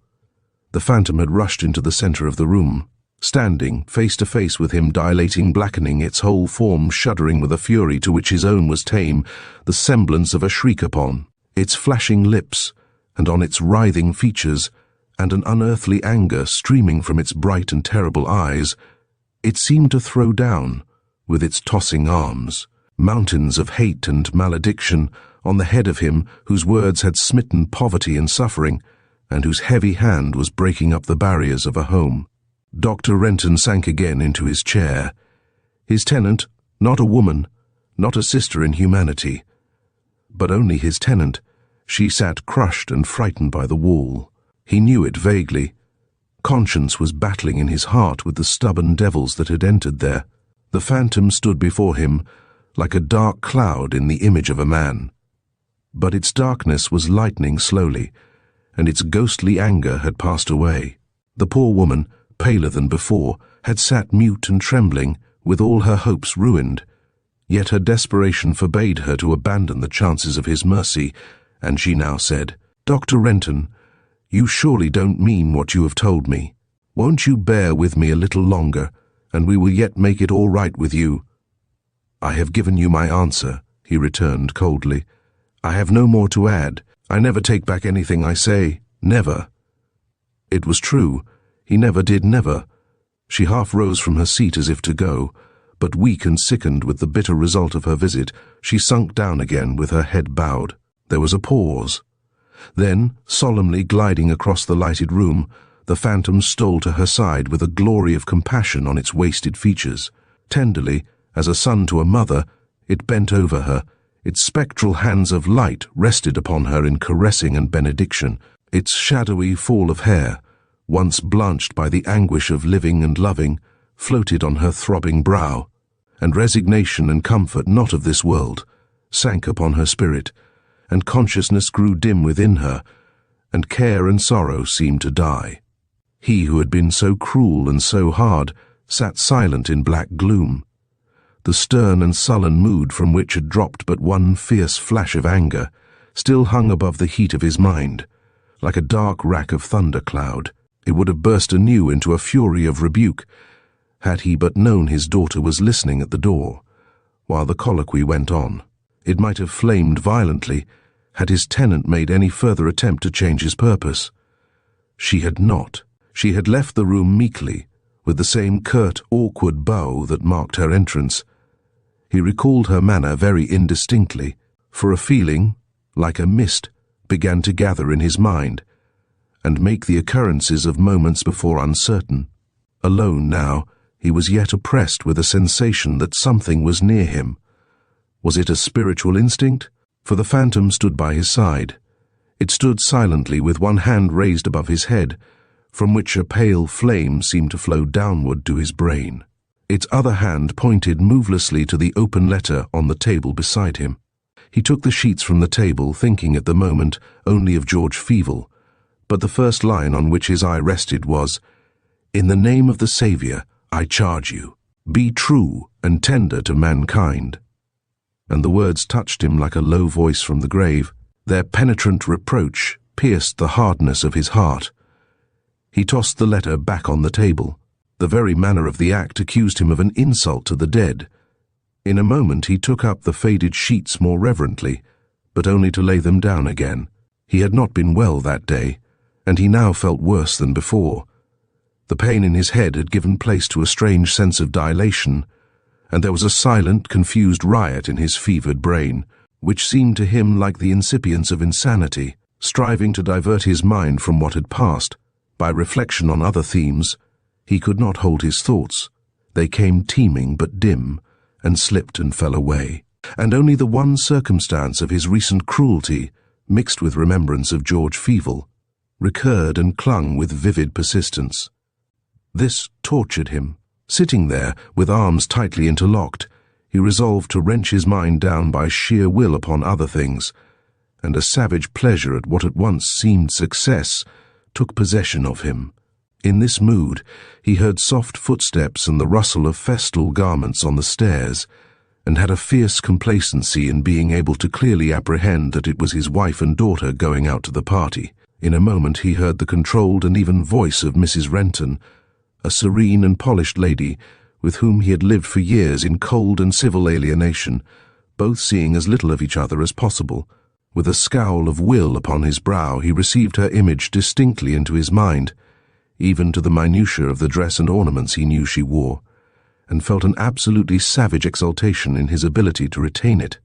The phantom had rushed into the center of the room, standing face to face with him, dilating, blackening, its whole form shuddering with a fury to which his own was tame, the semblance of a shriek-upon, its flashing lips, and on its writhing features, and an unearthly anger streaming from its bright and terrible eyes. It seemed to throw down, with its tossing arms, mountains of hate and malediction on the head of him whose words had smitten poverty and suffering, and whose heavy hand was breaking up the barriers of a home. Dr. Renton sank again into his chair. His tenant, not a woman, not a sister in humanity, but only his tenant, she sat crushed and frightened by the wall. He knew it vaguely. Conscience was battling in his heart with the stubborn devils that had entered there. The phantom stood before him like a dark cloud in the image of a man. But its darkness was lightening slowly, and its ghostly anger had passed away. The poor woman, paler than before, had sat mute and trembling, with all her hopes ruined. Yet her desperation forbade her to abandon the chances of his mercy, and she now said, "Dr. Renton, you surely don't mean what you have told me. Won't you bear with me a little longer, and we will yet make it all right with you?" "I have given you my answer," he returned coldly. "I have no more to add. I never take back anything I say. Never." It was true. He never did, never. She half rose from her seat as if to go, but weak and sickened with the bitter result of her visit, she sunk down again with her head bowed. There was a pause. Then, solemnly gliding across the lighted room, the phantom stole to her side with a glory of compassion on its wasted features. Tenderly, as a son to a mother, it bent over her. Its spectral hands of light rested upon her in caressing and benediction. Its shadowy fall of hair, once blanched by the anguish of living and loving, floated on her throbbing brow, and resignation and comfort not of this world sank upon her spirit, and consciousness grew dim within her, and care and sorrow seemed to die. He who had been so cruel and so hard sat silent in black gloom. The stern and sullen mood from which had dropped but one fierce flash of anger still hung above the heat of his mind, like a dark rack of thundercloud. It would have burst anew into a fury of rebuke, had he but known his daughter was listening at the door, while the colloquy went on. It might have flamed violently, had his tenant made any further attempt to change his purpose. She had not. She had left the room meekly, with the same curt, awkward bow that marked her entrance. He recalled her manner very indistinctly, for a feeling, like a mist, began to gather in his mind, and make the occurrences of moments before uncertain. Alone now, he was yet oppressed with a sensation that something was near him. Was it a spiritual instinct? For the phantom stood by his side. It stood silently with one hand raised above his head, from which a pale flame seemed to flow downward to his brain. Its other hand pointed movelessly to the open letter on the table beside him. He took the sheets from the table, thinking at the moment only of George Fievel, but the first line on which his eye rested was, "In the name of the Saviour, I charge you, be true and tender to mankind." And the words touched him like a low voice from the grave. Their penetrant reproach pierced the hardness of his heart. He tossed the letter back on the table. The very manner of the act accused him of an insult to the dead. In a moment he took up the faded sheets more reverently, but only to lay them down again. He had not been well that day, and he now felt worse than before. The pain in his head had given place to a strange sense of dilation, and there was a silent, confused riot in his fevered brain, which seemed to him like the incipience of insanity, striving to divert his mind from what had passed. By reflection on other themes, he could not hold his thoughts. They came teeming but dim, and slipped and fell away. And only the one circumstance of his recent cruelty, mixed with remembrance of George Fievel, recurred and clung with vivid persistence. This tortured him. Sitting there, with arms tightly interlocked, he resolved to wrench his mind down by sheer will upon other things, and a savage pleasure at what at once seemed success took possession of him. In this mood, he heard soft footsteps and the rustle of festal garments on the stairs, and had a fierce complacency in being able to clearly apprehend that it was his wife and daughter going out to the party. In a moment he heard the controlled and even voice of Mrs. Renton, a serene and polished lady with whom he had lived for years in cold and civil alienation, both seeing as little of each other as possible. With a scowl of will upon his brow, he received her image distinctly into his mind, even to the minutiae of the dress and ornaments he knew she wore, and felt an absolutely savage exultation in his ability to retain it.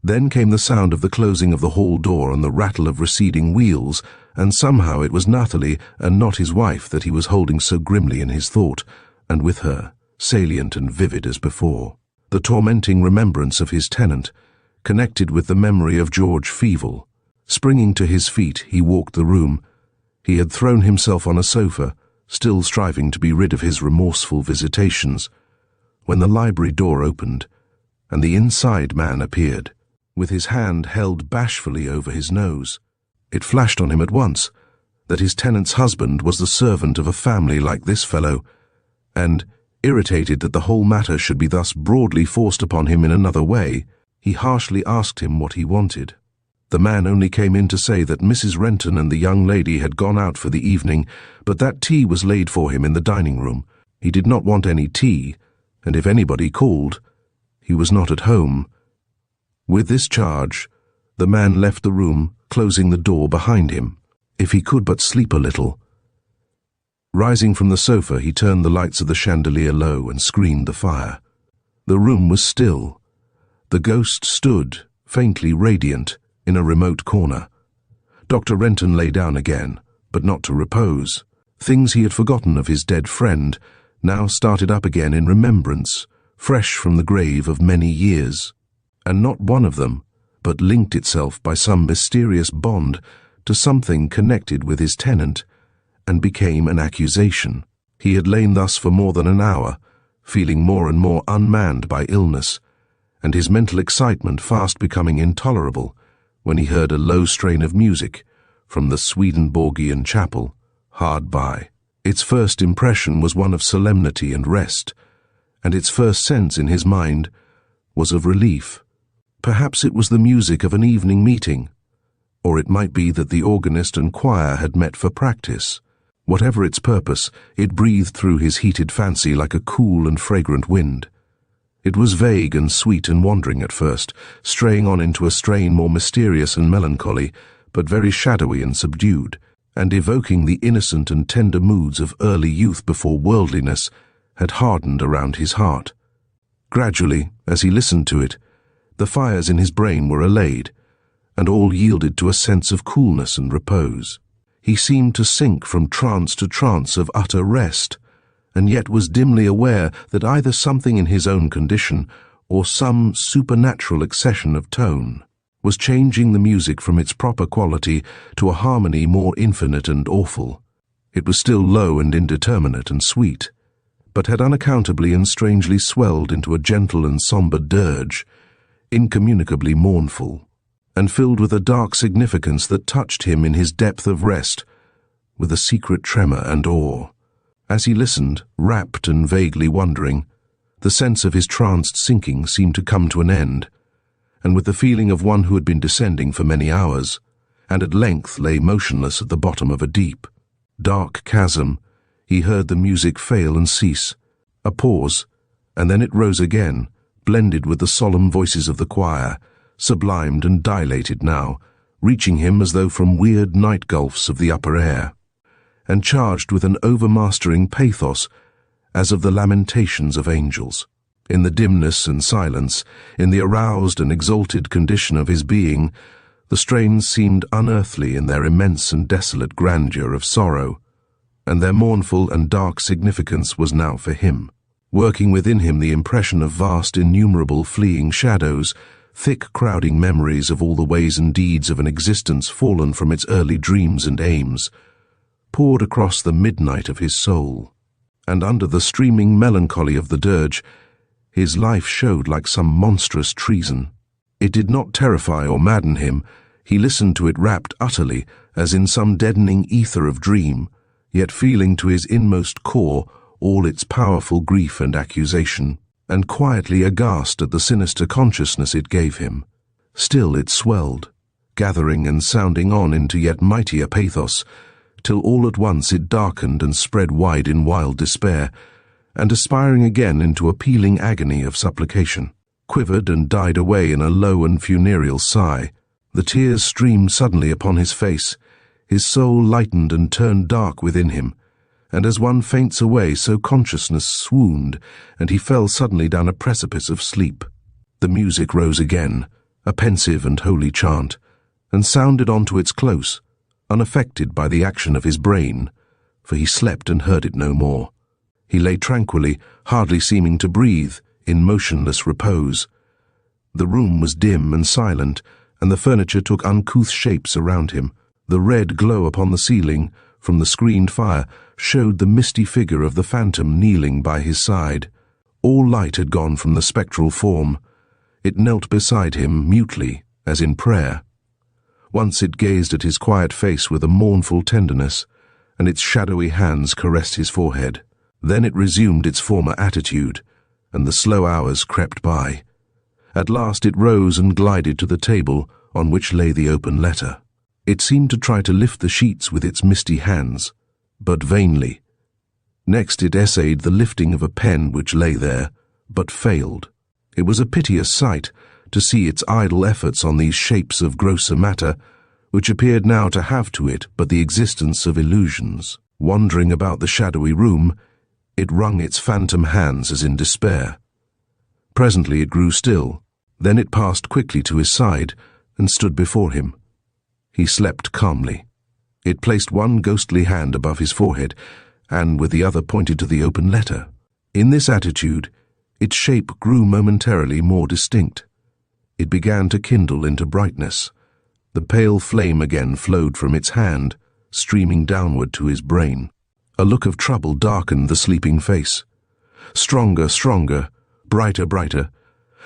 Then came the sound of the closing of the hall door and the rattle of receding wheels, and somehow it was Natalie and not his wife that he was holding so grimly in his thought, and with her, salient and vivid as before, the tormenting remembrance of his tenant, connected with the memory of George Fievel. Springing to his feet, he walked the room. He had thrown himself on a sofa, still striving to be rid of his remorseful visitations, when the library door opened, and the inside man appeared, with his hand held bashfully over his nose. It flashed on him at once that his tenant's husband was the servant of a family like this fellow, and, irritated that the whole matter should be thus broadly forced upon him in another way, he harshly asked him what he wanted. The man only came in to say that Mrs. Renton and the young lady had gone out for the evening, but that tea was laid for him in the dining room. He did not want any tea, and if anybody called, he was not at home. With this charge, the man left the room, closing the door behind him. If he could but sleep a little. Rising from the sofa, he turned the lights of the chandelier low and screened the fire. The room was still. The ghost stood, faintly radiant, in a remote corner. Dr. Renton lay down again, but not to repose. Things he had forgotten of his dead friend now started up again in remembrance, fresh from the grave of many years. And not one of them, but linked itself by some mysterious bond to something connected with his tenant, and became an accusation. He had lain thus for more than an hour, feeling more and more unmanned by illness, and his mental excitement fast becoming intolerable, when he heard a low strain of music from the Swedenborgian chapel hard by. Its first impression was one of solemnity and rest, and its first sense in his mind was of relief. Perhaps it was the music of an evening meeting, or it might be that the organist and choir had met for practice. Whatever its purpose, it breathed through his heated fancy like a cool and fragrant wind. It was vague and sweet and wandering at first, straying on into a strain more mysterious and melancholy, but very shadowy and subdued, and evoking the innocent and tender moods of early youth before worldliness had hardened around his heart. Gradually, as he listened to it, the fires in his brain were allayed, and all yielded to a sense of coolness and repose. He seemed to sink from trance to trance of utter rest, and yet was dimly aware that either something in his own condition or some supernatural accession of tone was changing the music from its proper quality to a harmony more infinite and awful. It was still low and indeterminate and sweet, but had unaccountably and strangely swelled into a gentle and sombre dirge, incommunicably mournful, and filled with a dark significance that touched him in his depth of rest with a secret tremor and awe. As he listened, rapt and vaguely wondering, the sense of his tranced sinking seemed to come to an end, and with the feeling of one who had been descending for many hours, and at length lay motionless at the bottom of a deep, dark chasm, he heard the music fail and cease, a pause, and then it rose again, blended with the solemn voices of the choir, sublimed and dilated now, reaching him as though from weird night gulfs of the upper air, and charged with an overmastering pathos as of the lamentations of angels. In the dimness and silence, in the aroused and exalted condition of his being, the strains seemed unearthly in their immense and desolate grandeur of sorrow, and their mournful and dark significance was now for him, working within him the impression of vast innumerable fleeing shadows, thick crowding memories of all the ways and deeds of an existence fallen from its early dreams and aims, poured across the midnight of his soul, and under the streaming melancholy of the dirge, his life showed like some monstrous treason. It did not terrify or madden him. He listened to it wrapped utterly, as in some deadening ether of dream, yet feeling to his inmost core all its powerful grief and accusation, and quietly aghast at the sinister consciousness it gave him. Still it swelled, gathering and sounding on into yet mightier pathos, till all at once it darkened and spread wide in wild despair, and aspiring again into appealing agony of supplication, quivered and died away in a low and funereal sigh. The tears streamed suddenly upon his face, his soul lightened and turned dark within him, and as one faints away, so consciousness swooned, and he fell suddenly down a precipice of sleep. The music rose again, a pensive and holy chant, and sounded on to its close, unaffected by the action of his brain, for he slept and heard it no more. He lay tranquilly, hardly seeming to breathe, in motionless repose. The room was dim and silent, and the furniture took uncouth shapes around him. The red glow upon the ceiling, from the screened fire, showed the misty figure of the phantom kneeling by his side. All light had gone from the spectral form. It knelt beside him mutely, as in prayer. Once it gazed at his quiet face with a mournful tenderness, and its shadowy hands caressed his forehead. Then it resumed its former attitude, and the slow hours crept by. At last it rose and glided to the table on which lay the open letter. It seemed to try to lift the sheets with its misty hands, but vainly. Next it essayed the lifting of a pen which lay there, but failed. It was a piteous sight to see its idle efforts on these shapes of grosser matter, which appeared now to have to it but the existence of illusions. Wandering about the shadowy room, it wrung its phantom hands as in despair. Presently it grew still. Then it passed quickly to his side and stood before him. He slept calmly. It placed one ghostly hand above his forehead, and with the other pointed to the open letter. In this attitude, its shape grew momentarily more distinct. It began to kindle into brightness. The pale flame again flowed from its hand, streaming downward to his brain. A look of trouble darkened the sleeping face. Stronger, stronger, brighter, brighter,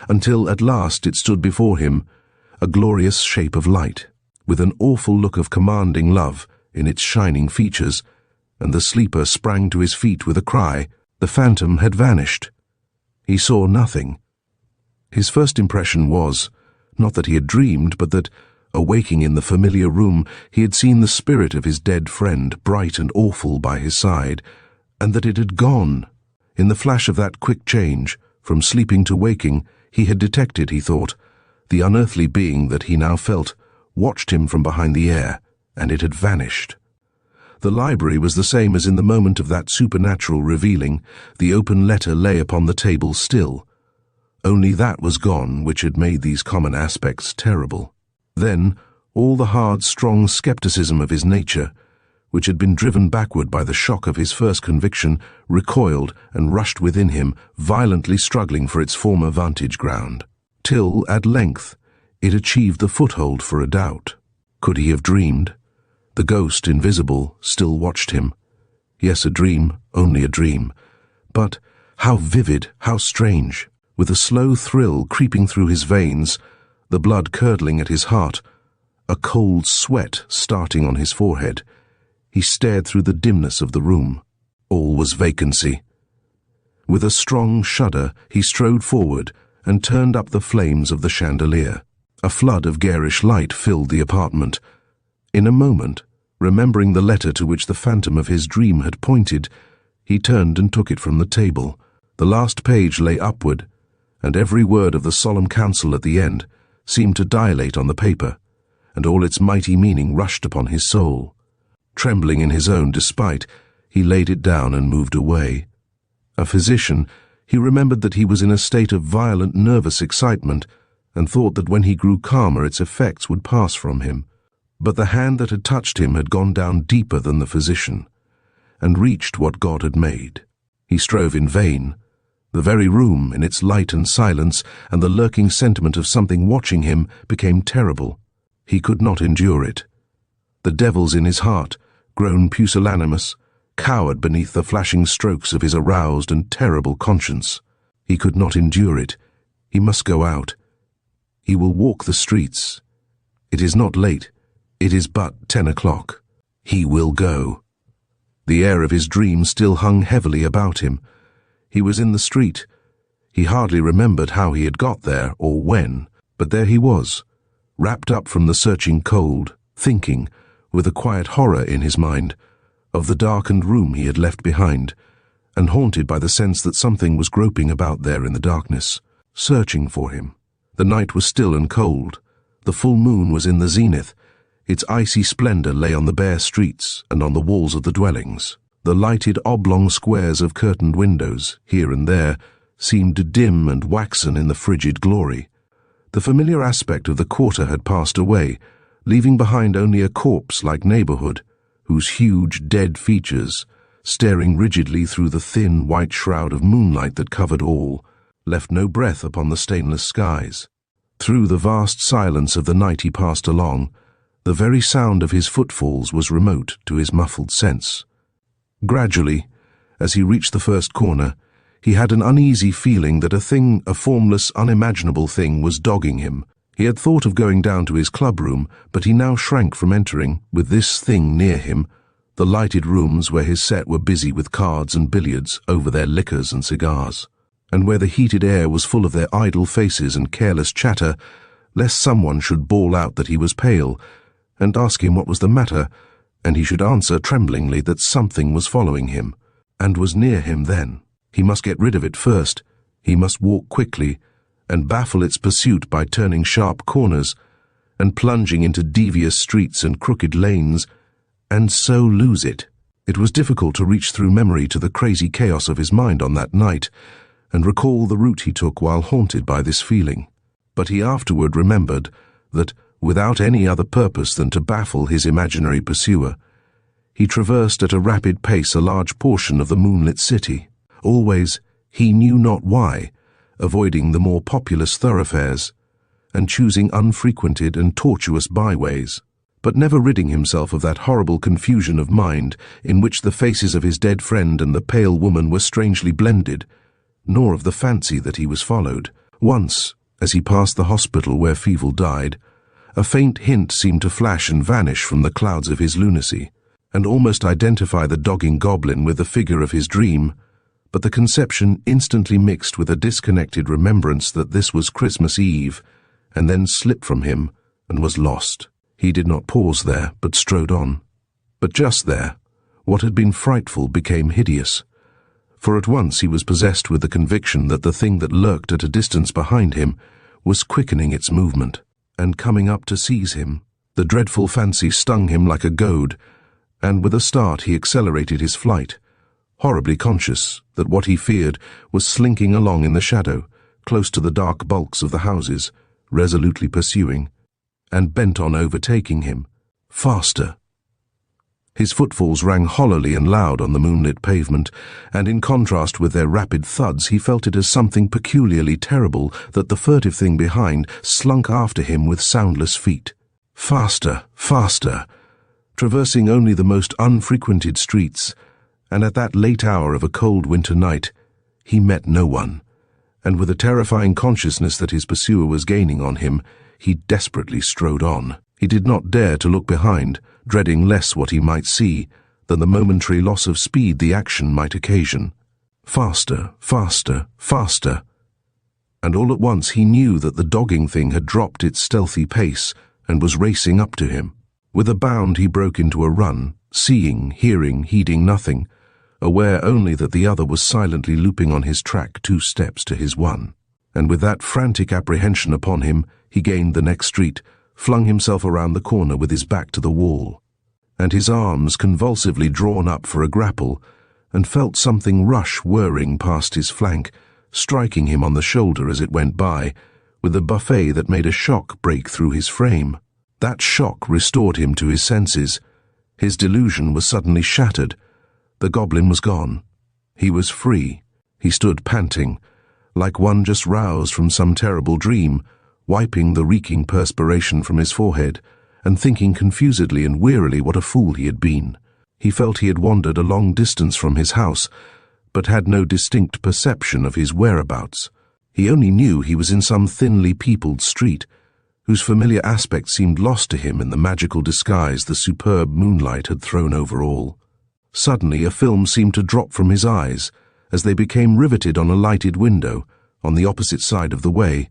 until at last it stood before him, a glorious shape of light, with an awful look of commanding love in its shining features, and the sleeper sprang to his feet with a cry. The phantom had vanished. He saw nothing. His first impression was, not that he had dreamed, but that, awaking in the familiar room, he had seen the spirit of his dead friend bright and awful by his side, and that it had gone. In the flash of that quick change, from sleeping to waking, he had detected, he thought, the unearthly being that he now felt watched him from behind the air, and it had vanished. The library was the same as in the moment of that supernatural revealing. The open letter lay upon the table still. Only that was gone which had made these common aspects terrible. Then, all the hard, strong skepticism of his nature, which had been driven backward by the shock of his first conviction, recoiled and rushed within him, violently struggling for its former vantage ground, till, at length, it achieved the foothold for a doubt. Could he have dreamed? The ghost, invisible, still watched him. Yes, a dream, only a dream. But how vivid, how strange! With a slow thrill creeping through his veins, the blood curdling at his heart, a cold sweat starting on his forehead, he stared through the dimness of the room. All was vacancy. With a strong shudder, he strode forward and turned up the flames of the chandelier. A flood of garish light filled the apartment. In a moment, remembering the letter to which the phantom of his dream had pointed, he turned and took it from the table. The last page lay upward, and every word of the solemn counsel at the end seemed to dilate on the paper, and all its mighty meaning rushed upon his soul. Trembling in his own despite, he laid it down and moved away. A physician, he remembered that he was in a state of violent nervous excitement, and thought that when he grew calmer its effects would pass from him. But the hand that had touched him had gone down deeper than the physician, and reached what God had made. He strove in vain. The very room, in its light and silence, and the lurking sentiment of something watching him, became terrible. He could not endure it. The devils in his heart, grown pusillanimous, cowered beneath the flashing strokes of his aroused and terrible conscience. He could not endure it. He must go out. He will walk the streets. It is not late. It is but 10 o'clock. He will go. The air of his dream still hung heavily about him. He was in the street. He hardly remembered how he had got there or when, but there he was, wrapped up from the searching cold, thinking, with a quiet horror in his mind, of the darkened room he had left behind, and haunted by the sense that something was groping about there in the darkness, searching for him. The night was still and cold. The full moon was in the zenith. Its icy splendor lay on the bare streets and on the walls of the dwellings. The lighted oblong squares of curtained windows, here and there, seemed dim and waxen in the frigid glory. The familiar aspect of the quarter had passed away, leaving behind only a corpse-like neighborhood, whose huge, dead features, staring rigidly through the thin, white shroud of moonlight that covered all, left no breath upon the stainless skies. Through the vast silence of the night he passed along, the very sound of his footfalls was remote to his muffled sense. Gradually, as he reached the first corner, he had an uneasy feeling that a formless, unimaginable thing, was dogging him. He had thought of going down to his club-room, but he now shrank from entering, with this thing near him, the lighted rooms where his set were busy with cards and billiards over their liquors and cigars, and where the heated air was full of their idle faces and careless chatter, lest someone should bawl out that he was pale, and ask him what was the matter, and he should answer tremblingly that something was following him, and was near him then. He must get rid of it first. He must walk quickly, and baffle its pursuit by turning sharp corners, and plunging into devious streets and crooked lanes, and so lose it. It was difficult to reach through memory to the crazy chaos of his mind on that night, and recall the route he took while haunted by this feeling. But he afterward remembered that, without any other purpose than to baffle his imaginary pursuer, he traversed at a rapid pace a large portion of the moonlit city, always, he knew not why, avoiding the more populous thoroughfares, and choosing unfrequented and tortuous byways, but never ridding himself of that horrible confusion of mind in which the faces of his dead friend and the pale woman were strangely blended, nor of the fancy that he was followed. Once, as he passed the hospital where Fievel died, a faint hint seemed to flash and vanish from the clouds of his lunacy, and almost identify the dogging goblin with the figure of his dream, but the conception instantly mixed with a disconnected remembrance that this was Christmas Eve, and then slipped from him and was lost. He did not pause there, but strode on. But just there, what had been frightful became hideous, for at once he was possessed with the conviction that the thing that lurked at a distance behind him was quickening its movement, and coming up to seize him. The dreadful fancy stung him like a goad, and with a start he accelerated his flight, horribly conscious that what he feared was slinking along in the shadow, close to the dark bulks of the houses, resolutely pursuing, and bent on overtaking him. Faster. His footfalls rang hollowly and loud on the moonlit pavement, and in contrast with their rapid thuds he felt it as something peculiarly terrible that the furtive thing behind slunk after him with soundless feet. Faster, faster, traversing only the most unfrequented streets, and at that late hour of a cold winter night he met no one, and with a terrifying consciousness that his pursuer was gaining on him, he desperately strode on. He did not dare to look behind, dreading less what he might see than the momentary loss of speed the action might occasion. Faster, faster, faster. And all at once he knew that the dogging thing had dropped its stealthy pace and was racing up to him. With a bound he broke into a run, seeing, hearing, heeding nothing, aware only that the other was silently looping on his track 2 steps to his one. And with that frantic apprehension upon him, he gained the next street, flung himself around the corner with his back to the wall, and his arms convulsively drawn up for a grapple, and felt something rush whirring past his flank, striking him on the shoulder as it went by, with a buffet that made a shock break through his frame. That shock restored him to his senses. His delusion was suddenly shattered. The goblin was gone. He was free. He stood panting, like one just roused from some terrible dream, wiping the reeking perspiration from his forehead, and thinking confusedly and wearily what a fool he had been. He felt he had wandered a long distance from his house, but had no distinct perception of his whereabouts. He only knew he was in some thinly peopled street, whose familiar aspect seemed lost to him in the magical disguise the superb moonlight had thrown over all. Suddenly a film seemed to drop from his eyes, as they became riveted on a lighted window, on the opposite side of the way.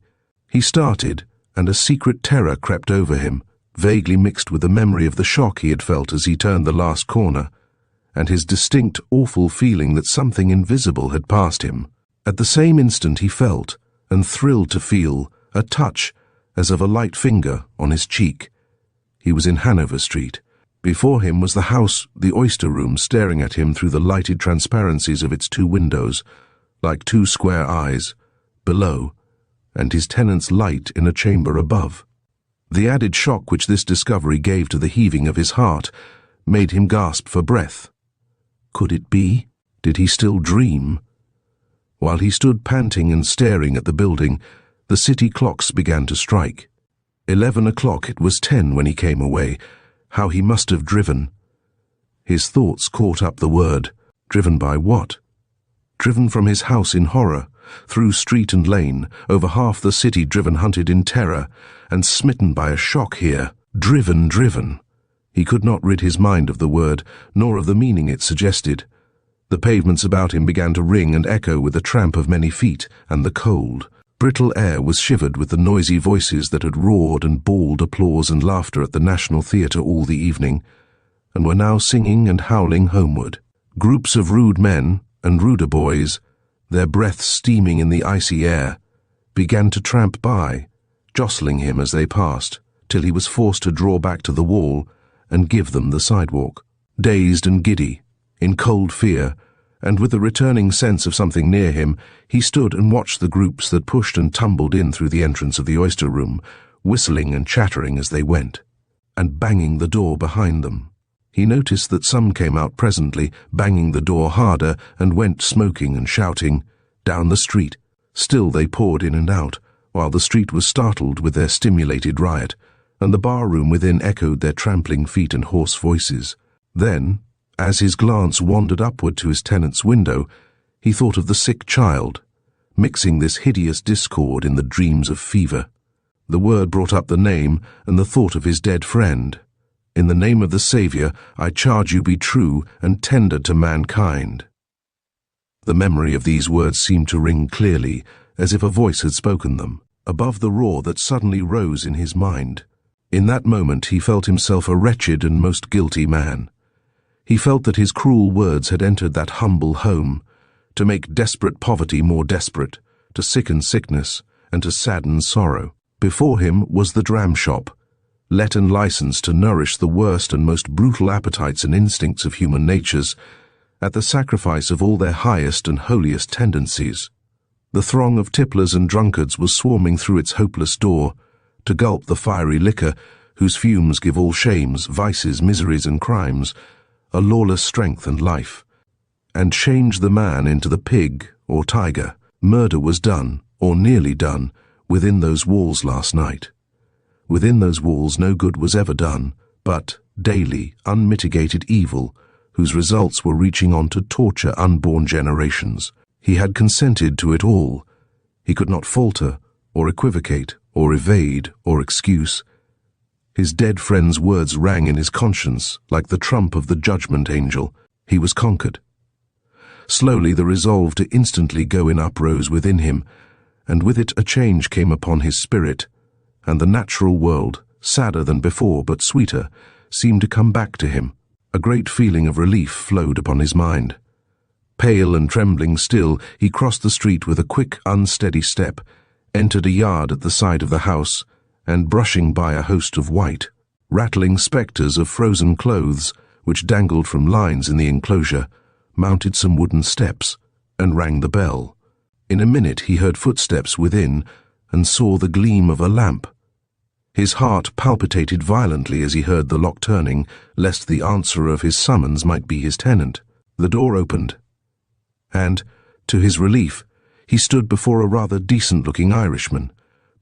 He started, and a secret terror crept over him, vaguely mixed with the memory of the shock he had felt as he turned the last corner, and his distinct, awful feeling that something invisible had passed him. At the same instant he felt, and thrilled to feel, a touch, as of a light finger, on his cheek. He was in Hanover Street. Before him was the house, the oyster room, staring at him through the lighted transparencies of its 2 windows, like 2 square eyes, below, and his tenant's light in a chamber above. The added shock which this discovery gave to the heaving of his heart made him gasp for breath. Could it be? Did he still dream? While he stood panting and staring at the building, the city clocks began to strike. 11 o'clock, it was 10 when he came away. How he must have driven. His thoughts caught up the word. Driven by what? Driven from his house in horror, through street and lane, over half the city driven hunted in terror, and smitten by a shock here. Driven. He could not rid his mind of the word, nor of the meaning it suggested. The pavements about him began to ring and echo with the tramp of many feet, and the cold, brittle air was shivered with the noisy voices that had roared and bawled applause and laughter at the National Theatre all the evening, and were now singing and howling homeward. Groups of rude men, and ruder boys, their breaths steaming in the icy air, began to tramp by, jostling him as they passed, till he was forced to draw back to the wall and give them the sidewalk. Dazed and giddy, in cold fear, and with a returning sense of something near him, he stood and watched the groups that pushed and tumbled in through the entrance of the oyster room, whistling and chattering as they went, and banging the door behind them. He noticed that some came out presently, banging the door harder, and went smoking and shouting down the street. Still they poured in and out, while the street was startled with their stimulated riot, and the bar-room within echoed their trampling feet and hoarse voices. Then, as his glance wandered upward to his tenant's window, he thought of the sick child, mixing this hideous discord in the dreams of fever. The word brought up the name and the thought of his dead friend. In the name of the Saviour, I charge you be true and tender to mankind. The memory of these words seemed to ring clearly, as if a voice had spoken them, above the roar that suddenly rose in his mind. In that moment he felt himself a wretched and most guilty man. He felt that his cruel words had entered that humble home, to make desperate poverty more desperate, to sicken sickness, and to sadden sorrow. Before him was the dram shop, let and licensed to nourish the worst and most brutal appetites and instincts of human natures, at the sacrifice of all their highest and holiest tendencies. The throng of tipplers and drunkards was swarming through its hopeless door, to gulp the fiery liquor whose fumes give all shames, vices, miseries, and crimes a lawless strength and life, and change the man into the pig or tiger. Murder was done, or nearly done, within those walls last night. Within those walls no good was ever done, but daily, unmitigated evil, whose results were reaching on to torture unborn generations. He had consented to it all. He could not falter, or equivocate, or evade, or excuse. His dead friend's words rang in his conscience like the trump of the judgment angel. He was conquered. Slowly the resolve to instantly go in uprose within him, and with it a change came upon his spirit, and the natural world, sadder than before but sweeter, seemed to come back to him. A great feeling of relief flowed upon his mind. Pale and trembling still, he crossed the street with a quick, unsteady step, entered a yard at the side of the house, and brushing by a host of white, rattling spectres of frozen clothes, which dangled from lines in the enclosure, mounted some wooden steps, and rang the bell. In a minute he heard footsteps within, and saw the gleam of a lamp. His heart palpitated violently as he heard the lock turning, lest the answerer of his summons might be his tenant. The door opened, and, to his relief, he stood before a rather decent-looking Irishman,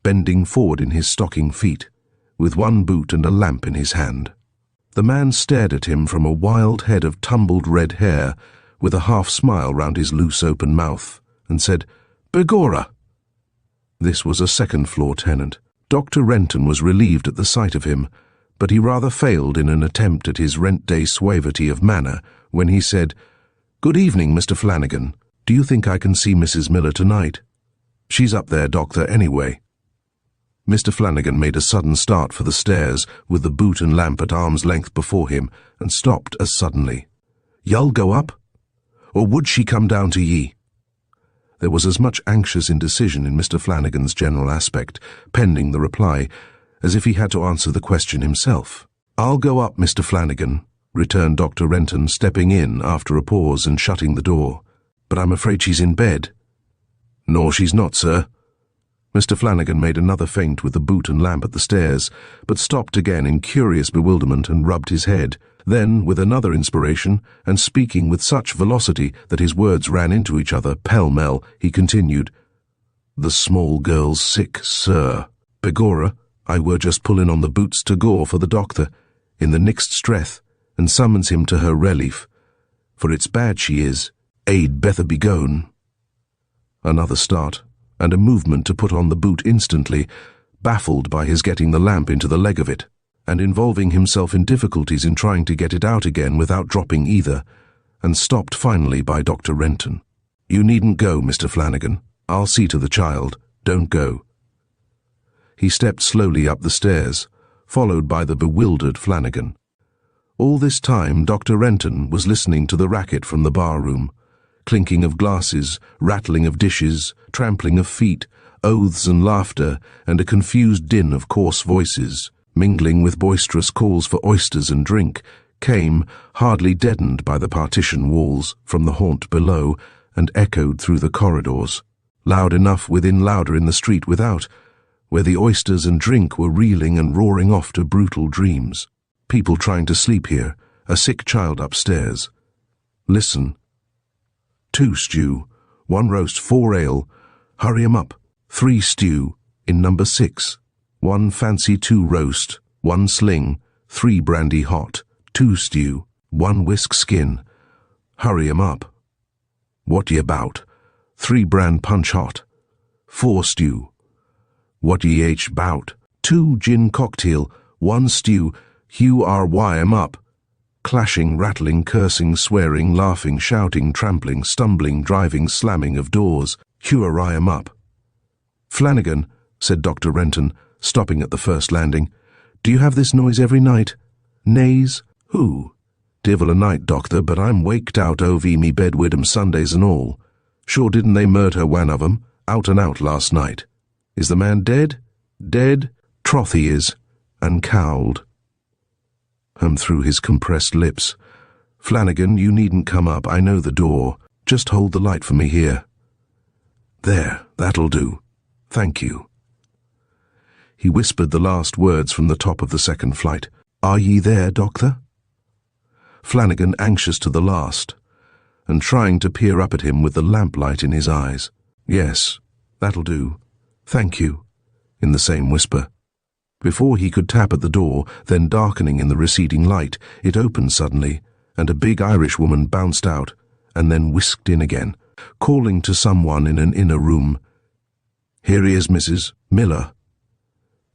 bending forward in his stocking feet, with one boot and a lamp in his hand. The man stared at him from a wild head of tumbled red hair, with a half-smile round his loose open mouth, and said, "Begorra!" This was a second-floor tenant. Dr. Renton was relieved at the sight of him, but he rather failed in an attempt at his rent-day suavity of manner when he said, "Good evening, Mr. Flanagan. Do you think I can see Mrs. Miller tonight?" "She's up there, doctor, anyway." Mr. Flanagan made a sudden start for the stairs, with the boot and lamp at arm's length before him, and stopped as suddenly. "You'll go up? Or would she come down to ye?" There was as much anxious indecision in Mr. Flanagan's general aspect, pending the reply, as if he had to answer the question himself. "I'll go up, Mr. Flanagan," returned Dr. Renton, stepping in after a pause and shutting the door. "But I'm afraid she's in bed." "No, she's not, sir." Mr. Flanagan made another feint with the boot and lamp at the stairs, but stopped again in curious bewilderment and rubbed his head. Then, with another inspiration, and speaking with such velocity that his words ran into each other pell-mell, he continued, "The small girl's sick, sir. Begorra, I were just pulling on the boots to go for the doctor, in the nixt streth, and summons him to her relief. For it's bad she is, aid better be gone." Another start, and a movement to put on the boot instantly, baffled by his getting the lamp into the leg of it, and involving himself in difficulties in trying to get it out again without dropping either, and stopped finally by Dr. Renton. "You needn't go, Mr. Flanagan. I'll see to the child. Don't go." He stepped slowly up the stairs, followed by the bewildered Flanagan. All this time Dr. Renton was listening to the racket from the bar-room, clinking of glasses, rattling of dishes, trampling of feet, oaths and laughter, and a confused din of coarse voices, mingling with boisterous calls for oysters and drink, came, hardly deadened by the partition walls, from the haunt below, and echoed through the corridors, loud enough within, louder in the street without, where the oysters and drink were reeling and roaring off to brutal dreams. People trying to sleep here, a sick child upstairs. Listen. 2 stew, 1 roast, 4 ale, hurry 'em up, 3 stew, in number 6, 1 fancy 2 roast, 1 sling, 3 brandy hot, 2 stew, 1 whisk skin, hurry 'em up. What ye about? 3 bran punch hot, 4 stew. What ye h bout? 2 gin cocktail, 1 stew, hue R.Y. 'em up. Clashing, rattling, cursing, swearing, laughing, shouting, trampling, stumbling, driving, slamming of doors, hue R.I. 'em up. "Flanagan," said Dr. Renton, stopping at the first landing, "do you have this noise every night?" "Nays? Who?" "Divil a night, doctor, but I'm waked out over me bed wid 'em Sundays and all. Sure didn't they murder one of 'em, out and out last night? Is the man dead?" "Dead? Troth he is. and cowled. Through his compressed lips. "Flanagan, you needn't come up. I know the door. Just hold the light for me here. There, that'll do. Thank you." He whispered the last words from the top of the second flight. "Are ye there, Doctor?" Flanagan, anxious to the last, and trying to peer up at him with the lamplight in his eyes. "Yes, that'll do. Thank you," in the same whisper. Before he could tap at the door, then darkening in the receding light, it opened suddenly, and a big Irish woman bounced out, and then whisked in again, calling to someone in an inner room. "Here he is, Mrs. Miller,"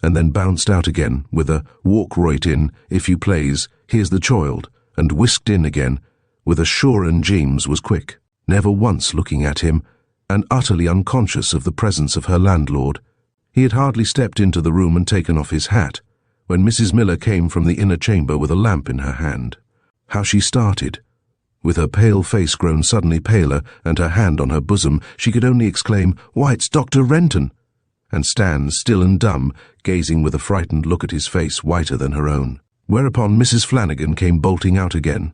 and then bounced out again with a "Walk right in, if you plaze, here's the child," and whisked in again with a "Sure," and James was quick, never once looking at him, and utterly unconscious of the presence of her landlord. He had hardly stepped into the room and taken off his hat, when Mrs. Miller came from the inner chamber with a lamp in her hand. How she started! With her pale face grown suddenly paler and her hand on her bosom, she could only exclaim, "Why, it's Dr. Renton!" and stand still and dumb, gazing with a frightened look at his face whiter than her own. Whereupon Mrs. Flanagan came bolting out again,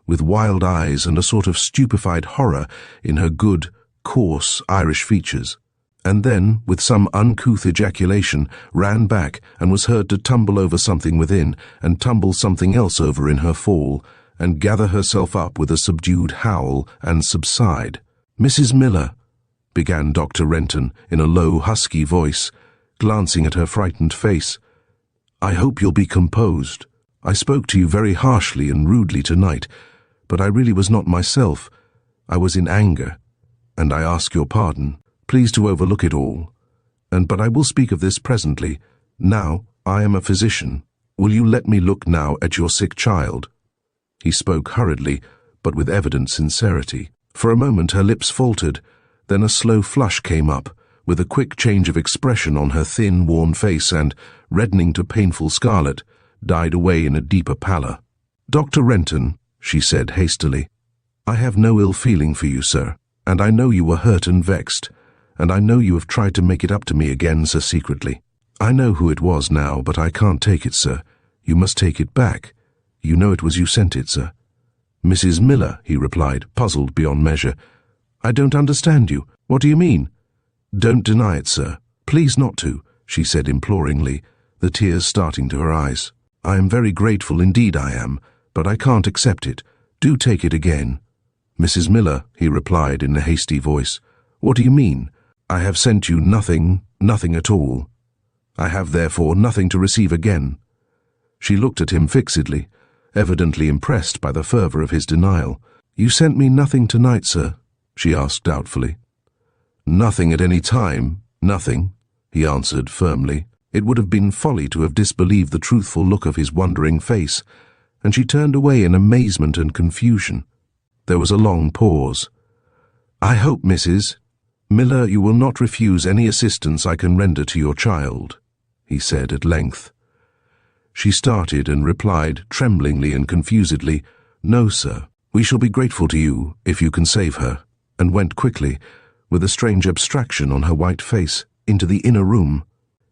with wild eyes and a sort of stupefied horror in her good, coarse Irish features, and then, with some uncouth ejaculation, ran back and was heard to tumble over something within, and tumble something else over in her fall, and gather herself up with a subdued howl and subside. "Mrs. Miller," began Dr. Renton in a low, husky voice, glancing at her frightened face, "I hope you'll be composed. I spoke to you very harshly and rudely tonight, but I really was not myself. I was in anger, and I ask your pardon. Please to overlook it all. But I will speak of this presently. Now, I am a physician. Will you let me look now at your sick child?" He spoke hurriedly, but with evident sincerity. For a moment her lips faltered, then a slow flush came up, with a quick change of expression on her thin, worn face, and, reddening to painful scarlet, died away in a deeper pallor. "Dr. Renton," she said hastily, "I have no ill feeling for you, sir, and I know you were hurt and vexed, and I know you have tried to make it up to me again, sir, secretly. I know who it was now, but I can't take it, sir. You must take it back. You know it was you sent it, sir." "Mrs. Miller," he replied, puzzled beyond measure. "I don't understand you. What do you mean?" "Don't deny it, sir. Please not to," she said imploringly, the tears starting to her eyes. "I am very grateful, indeed I am, but I can't accept it. Do take it again." "Mrs. Miller," he replied in a hasty voice, "what do you mean? I have sent you nothing at all. I have therefore nothing to receive again." She looked at him fixedly, evidently impressed by the fervour of his denial. "You sent me nothing tonight, sir?" she asked doubtfully. "Nothing at any time, nothing," he answered firmly. It would have been folly to have disbelieved the truthful look of his wondering face, and she turned away in amazement and confusion. There was a long pause. "I hope, Mrs. Miller, you will not refuse any assistance I can render to your child," he said at length. She started and replied, tremblingly and confusedly, "No, sir. We shall be grateful to you if you can save her," and went quickly, with a strange abstraction on her white face, into the inner room.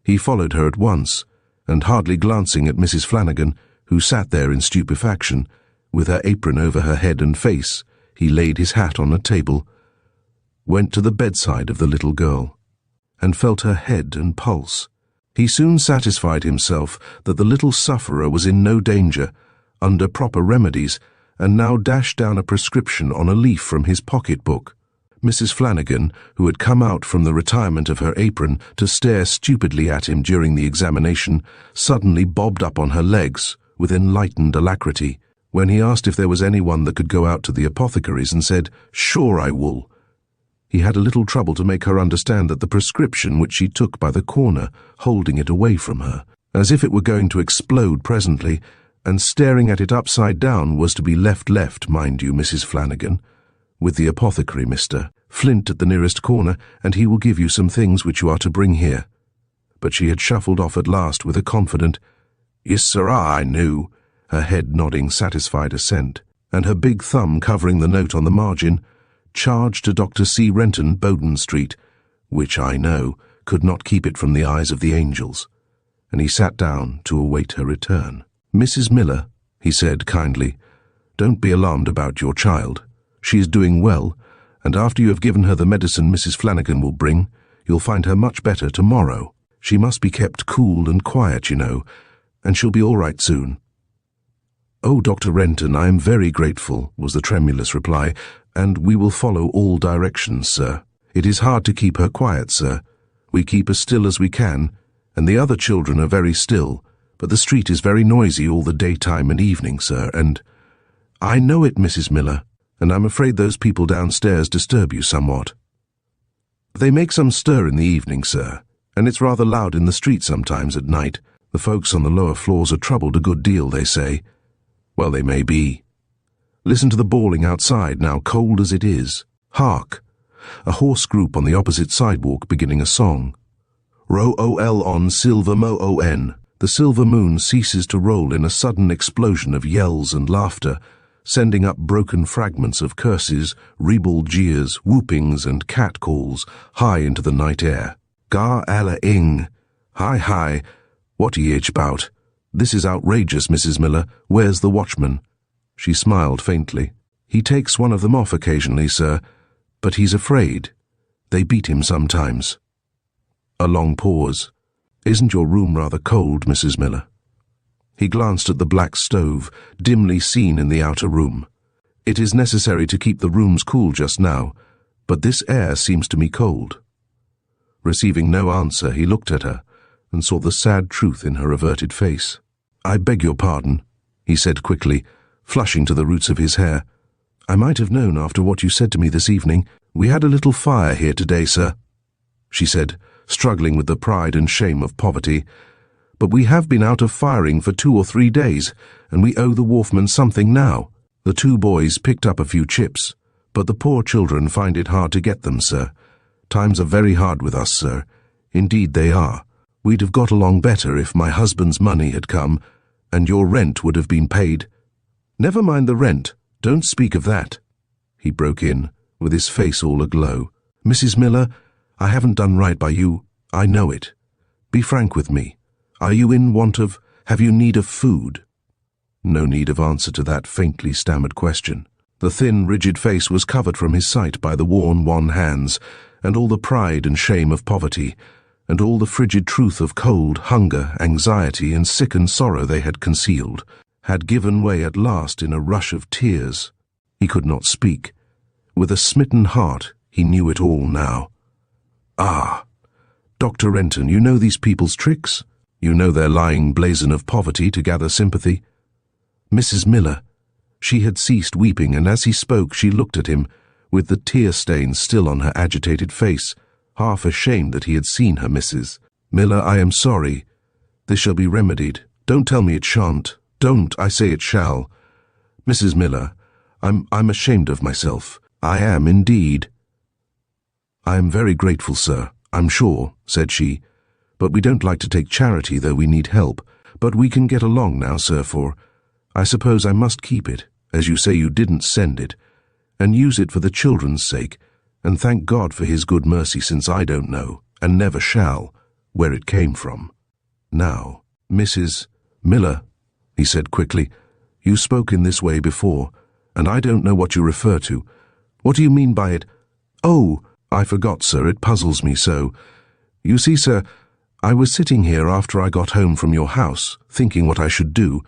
He followed her at once, and hardly glancing at Mrs. Flanagan, who sat there in stupefaction, with her apron over her head and face, he laid his hat on a table, went to the bedside of the little girl, and felt her head and pulse. He soon satisfied himself that the little sufferer was in no danger, under proper remedies, and now dashed down a prescription on a leaf from his pocket-book. Mrs. Flanagan, who had come out from the retirement of her apron to stare stupidly at him during the examination, suddenly bobbed up on her legs with enlightened alacrity, when he asked if there was anyone that could go out to the apothecary's, and said, "Sure I will." He had a little trouble to make her understand that the prescription which she took by the corner, holding it away from her, as if it were going to explode presently, and staring at it upside down, was to be left, mind you, Mrs. Flanagan, with the apothecary, Mr. Flint at the nearest corner, and he will give you some things which you are to bring here. But she had shuffled off at last with a confident, "Yes, sir, I knew," her head nodding satisfied assent, and her big thumb covering the note on the margin, "Charge to Dr. C. Renton, Bowden Street," which, I know, could not keep it from the eyes of the angels. and he sat down to await her return. "Mrs. Miller," he said kindly, "don't be alarmed about your child. She is doing well, and after you have given her the medicine Mrs. Flanagan will bring, you'll find her much better tomorrow. She must be kept cool and quiet, you know, and she'll be all right soon." "Oh, Dr. Renton, I am very grateful," was the tremulous reply, "and we will follow all directions, sir. It is hard to keep her quiet, sir. We keep as still as we can, and the other children are very still, but the street is very noisy all the daytime and evening, sir, and—" "I know it, Mrs. Miller, and I'm afraid those people downstairs disturb you somewhat." "They make some stir in the evening, sir, and it's rather loud in the street sometimes at night. The folks on the lower floors are troubled a good deal, they say." "Well, they may be. Listen to the bawling outside now, cold as it is. Hark! A hoarse group on the opposite sidewalk beginning a song. Row-o-l on silver-mo-o-n. The silver moon ceases to roll in a sudden explosion of yells and laughter, sending up broken fragments of curses, ribald jeers, whoopings, and cat-calls high into the night air. Gar alla ing. Hi, hi. What ye itch about? This is outrageous, Mrs. Miller. Where's the watchman?" She smiled faintly. "He takes one of them off occasionally, sir, but he's afraid. They beat him sometimes." A long pause. "Isn't your room rather cold, Mrs. Miller?" He glanced at the black stove, dimly seen in the outer room. "It is necessary to keep the rooms cool just now, but this air seems to me cold." Receiving no answer, he looked at her and saw the sad truth in her averted face. "I beg your pardon," he said quickly, flushing to the roots of his hair. "I might have known after what you said to me this evening. We had a little fire here today, sir," she said, struggling with the pride and shame of poverty. "But we have been out of firing for 2 or 3 days, and we owe the wharfman something now. The 2 boys picked up a few chips, but the poor children find it hard to get them, sir. Times are very hard with us, sir. Indeed they are. We'd have got along better if my husband's money had come, and your rent would have been paid." "Never mind the rent. Don't speak of that," he broke in, with his face all aglow. "Mrs. Miller, I haven't done right by you. I know it. Be frank with me. Are you in want of— have you need of food?" No need of answer to that faintly stammered question. The thin, rigid face was covered from his sight by the worn, wan hands, and all the pride and shame of poverty, and all the frigid truth of cold, hunger, anxiety, and sickened sorrow they had concealed, had given way at last in a rush of tears. He could not speak. With a smitten heart, he knew it all now. "Ah, Dr. Renton, you know these people's tricks? You know their lying blazon of poverty to gather sympathy?" Mrs. Miller. She had ceased weeping, and as he spoke she looked at him, with the tear stains still on her agitated face, half ashamed that he had seen her. "Mrs. Miller, I am sorry. This shall be remedied. Don't tell me it shan't. Don't, I say it shall. Mrs. Miller, I'm ashamed of myself. I am indeed." "I am very grateful, sir, I'm sure," said she, "but we don't like to take charity, though we need help. But we can get along now, sir, for I suppose I must keep it, as you say you didn't send it, and use it for the children's sake, and thank God for his good mercy, since I don't know, and never shall, where it came from. Now, Mrs. Miller," he said quickly, "you spoke in this way before, and I don't know what you refer to. What do you mean by it?" "Oh, I forgot, sir, it puzzles me so. You see, sir, I was sitting here after I got home from your house, thinking what I should do,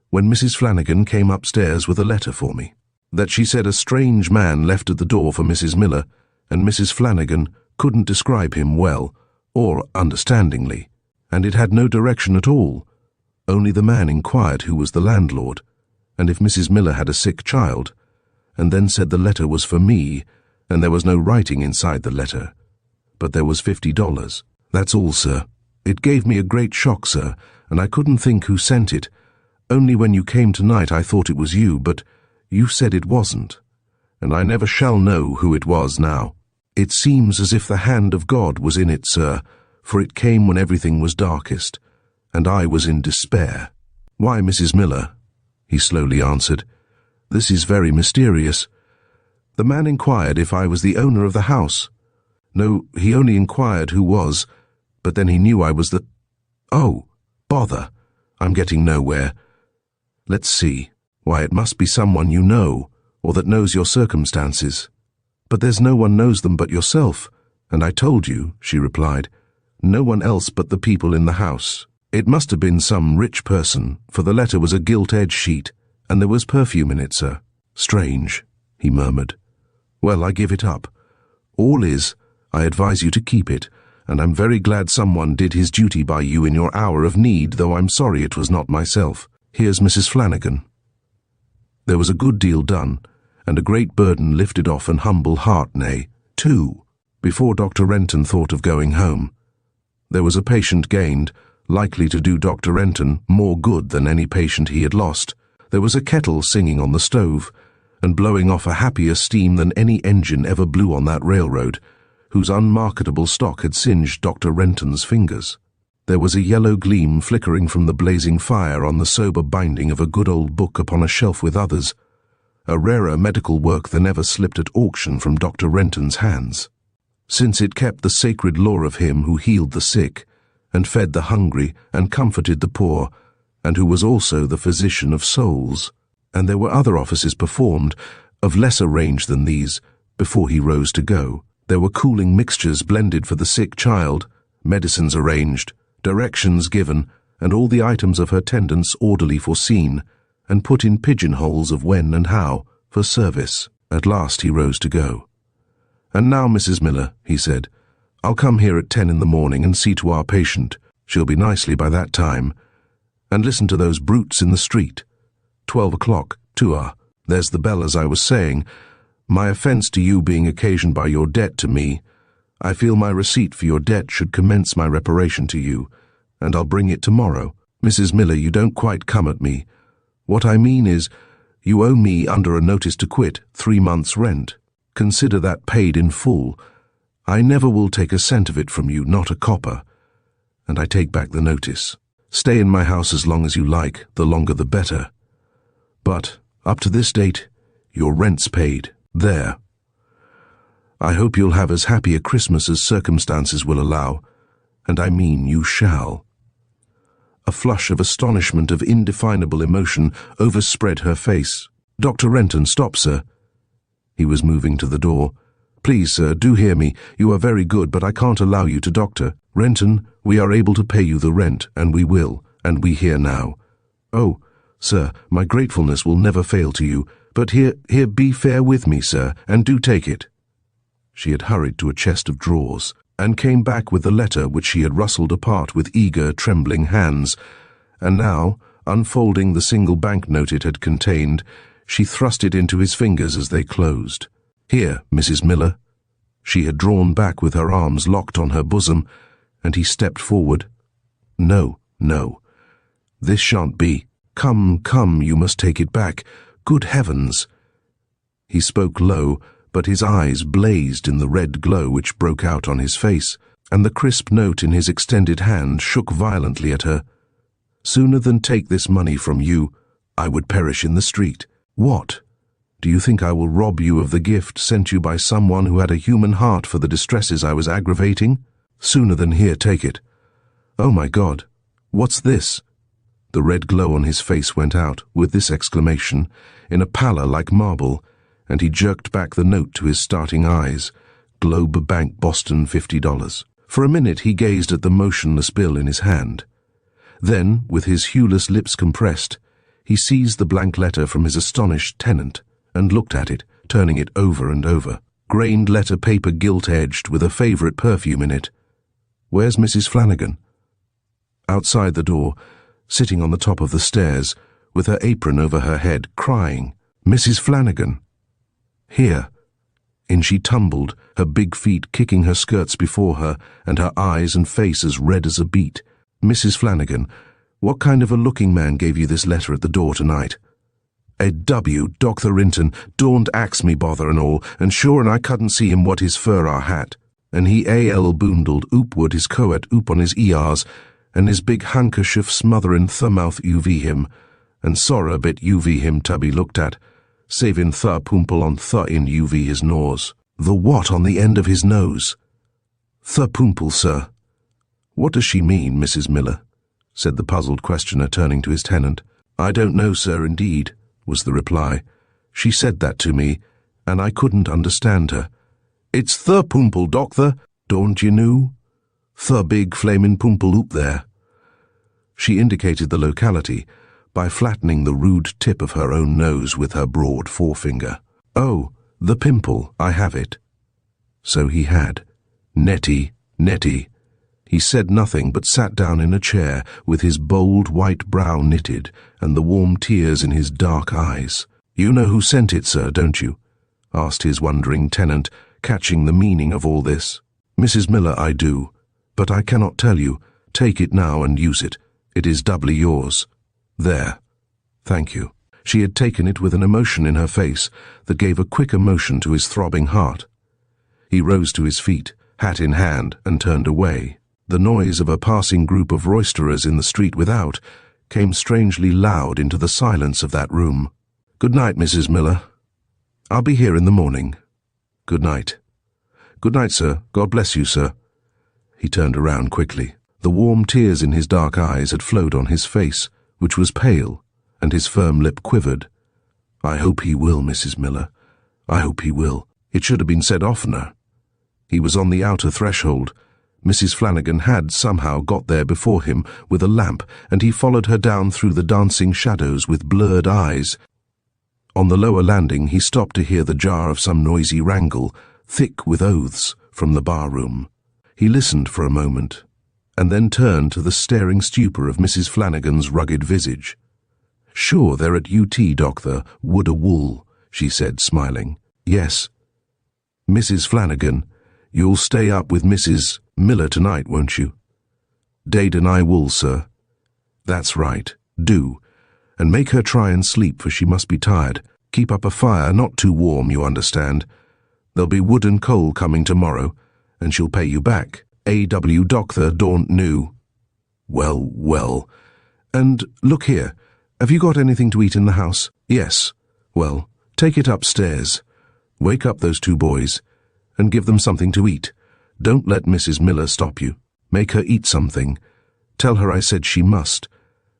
when Mrs. Flanagan came upstairs with a letter for me, that she said a strange man left at the door for Mrs. Miller, and Mrs. Flanagan couldn't describe him well, or understandingly, and it had no direction at all. Only the man inquired who was the landlord, and if Mrs. Miller had a sick child, and then said the letter was for me, and there was no writing inside the letter. But there was $50. That's all, sir. It gave me a great shock, sir, and I couldn't think who sent it. Only when you came tonight I thought it was you, but you said it wasn't, and I never shall know who it was now. It seems as if the hand of God was in it, sir, for it came when everything was darkest, and I was in despair." "Why, Mrs. Miller," he slowly answered, "this is very mysterious. The man inquired if I was the owner of the house. No, he only inquired who was, but then he knew I was the— Oh, Bother. I'm getting nowhere. Let's see. Why, it must be someone you know, or that knows your circumstances. But there's no one knows them but yourself, and I told you, she replied. No one else but the people in the house. It must have been some rich person, for the letter was a gilt-edged sheet, and there was perfume in it, sir. Strange, he murmured. Well, I give it up. All is, I advise you to keep it, and I'm very glad someone did his duty by you in your hour of need, though I'm sorry it was not myself. Here's Mrs. Flanagan. There was a good deal done, and a great burden lifted off an humble heart, nay, two, before Dr. Renton thought of going home. There was a patient gained, likely to do Dr. Renton more good than any patient he had lost. There was a kettle singing on the stove, and blowing off a happier steam than any engine ever blew on that railroad, whose unmarketable stock had singed Dr. Renton's fingers. There was a yellow gleam flickering from the blazing fire on the sober binding of a good old book upon a shelf with others, a rarer medical work than ever slipped at auction from Dr. Renton's hands, since it kept the sacred lore of him who healed the sick, and fed the hungry, and comforted the poor, and who was also the physician of souls. And there were other offices performed, of lesser range than these, before he rose to go. There were cooling mixtures blended for the sick child, medicines arranged, directions given, and all the items of her tendance orderly foreseen, and put in pigeonholes of when and how, for service. At last he rose to go. And now, Mrs. Miller, he said, I'll come here at 10 in the morning and see to our patient. She'll be nicely by that time. And listen to those brutes in the street. 12 o'clock, 2 There's the bell, as I was saying. My offence to you being occasioned by your debt to me, I feel my receipt for your debt should commence my reparation to you, and I'll bring it tomorrow. Mrs. Miller, you don't quite come at me. What I mean is, you owe me, under a notice to quit, 3 months' rent. Consider that paid in full. I never will take a cent of it from you, not a copper. And I take back the notice. Stay in my house as long as you like, the longer the better. But, up to this date, your rent's paid. There. I hope you'll have as happy a Christmas as circumstances will allow, and I mean you shall. A flush of astonishment, of indefinable emotion, overspread her face. Dr. Renton, stop, sir. He was moving to the door. Please, sir, do hear me. You are very good, but I can't allow you to doctor. Renton, we are able to pay you the rent, and we will, and we hear now. Oh, sir, my gratefulness will never fail to you, but here, be fair with me, sir, and do take it. She had hurried to a chest of drawers, and came back with the letter which she had rustled apart with eager, trembling hands, and now, unfolding the single banknote it had contained, she thrust it into his fingers as they closed. Here, Mrs. Miller. She had drawn back with her arms locked on her bosom, and he stepped forward. No, no. This shan't be. Come, come, you must take it back. Good heavens! He spoke low, but his eyes blazed in the red glow which broke out on his face, and the crisp note in his extended hand shook violently at her. Sooner than take this money from you, I would perish in the street. What? Do you think I will rob you of the gift sent you by someone who had a human heart for the distresses I was aggravating? Sooner than here take it. Oh my God, what's this? The red glow on his face went out, with this exclamation, in a pallor like marble, and he jerked back the note to his starting eyes. Globe Bank, Boston, $50. For a minute he gazed at the motionless bill in his hand. Then, with his hueless lips compressed, he seized the blank letter from his astonished tenant, and looked at it, turning it over and over. Grained letter paper gilt-edged, with a favourite perfume in it. Where's Mrs. Flanagan? Outside the door, sitting on the top of the stairs, with her apron over her head, crying. Mrs. Flanagan. Here. In she tumbled, her big feet kicking her skirts before her, and her eyes and face as red as a beet. Mrs. Flanagan, what kind of a looking man gave you this letter at the door tonight? A.W. Dr. Renton, don't ax me bother and all, and sure and I couldn't see him what his fur our hat. And he A.L. boondled oopward his coat oop on his ears, and his big handkerchief smotherin' thumouth UV him, and sorra bit UV him tubby looked at, savin' pumple on in UV his nose. The what on the end of his nose? Pumple, sir. What does she mean, Mrs. Miller? said the puzzled questioner, turning to his tenant. "I don't know, sir, indeed," was the reply. "She said that to me, and I couldn't understand her." "It's the pumple, doctor, don't you know? The big flamin' pumple oop there." She indicated the locality by flattening the rude tip of her own nose with her broad forefinger. "Oh, the pimple, I have it." So he had. Nettie, Nettie. He said nothing but sat down in a chair with his bold white brow knitted and the warm tears in his dark eyes. "You know who sent it, sir, don't you?" asked his wondering tenant, catching the meaning of all this. "Mrs. Miller, I do, but I cannot tell you. Take it now and use it. It is doubly yours. There. Thank you." She had taken it with an emotion in her face that gave a quicker motion to his throbbing heart. He rose to his feet, hat in hand, and turned away. The noise of a passing group of roisterers in the street without came strangely loud into the silence of that room. "Good night, Mrs. Miller. I'll be here in the morning. Good night." "Good night, sir. God bless you, sir." He turned around quickly. The warm tears in his dark eyes had flowed on his face, which was pale, and his firm lip quivered. "I hope he will, Mrs. Miller. I hope he will." It should have been said oftener. He was on the outer threshold. Mrs. Flanagan had somehow got there before him with a lamp, and he followed her down through the dancing shadows with blurred eyes. On the lower landing he stopped to hear the jar of some noisy wrangle, thick with oaths, from the bar-room. He listened for a moment, and then turned to the staring stupor of Mrs. Flanagan's rugged visage. "Sure, they're at UT, doctor, wood-a-wool," she said, smiling. "Yes." "Mrs. Flanagan, you'll stay up with Mrs. Miller tonight, won't you?" "Dade and I will, sir." "That's right. Do. And make her try and sleep, for she must be tired. Keep up a fire, not too warm, you understand. There'll be wood and coal coming tomorrow, and she'll pay you back. A.W. Doctor don't know." "Well, well. And look here, have you got anything to eat in the house?" "Yes." "Well, take it upstairs. Wake up those two boys, and give them something to eat. Don't let Mrs. Miller stop you. Make her eat something. Tell her I said she must.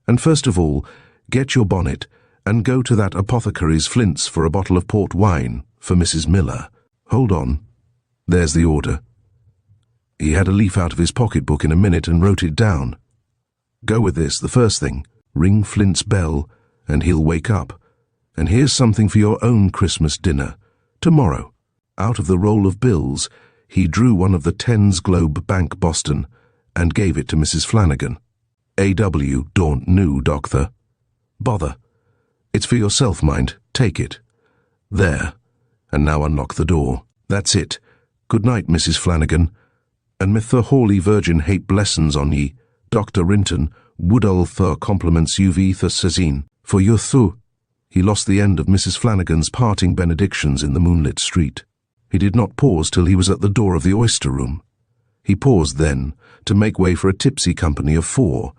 And first of all, get your bonnet, and go to that apothecary's Flint's for a bottle of port wine for Mrs. Miller. Hold on. There's the order." He had a leaf out of his pocketbook in a minute and wrote it down. "Go with this, the first thing. Ring Flint's bell, and he'll wake up. And here's something for your own Christmas dinner. Tomorrow." Out of the roll of bills, he drew one of the Tens Globe Bank, Boston, and gave it to Mrs. Flanagan. "A.W. don't know, doctor." "Bother. It's for yourself, mind. Take it. There. And now unlock the door. That's it. Good night, Mrs. Flanagan. And myth the Holy Virgin hape blessings on ye. Dr. Renton, woodall thur compliments uv the sazine. For your thu." He lost the end of Mrs. Flanagan's parting benedictions in the moonlit street. He did not pause till he was at the door of the oyster room. He paused then to make way for a tipsy company of four,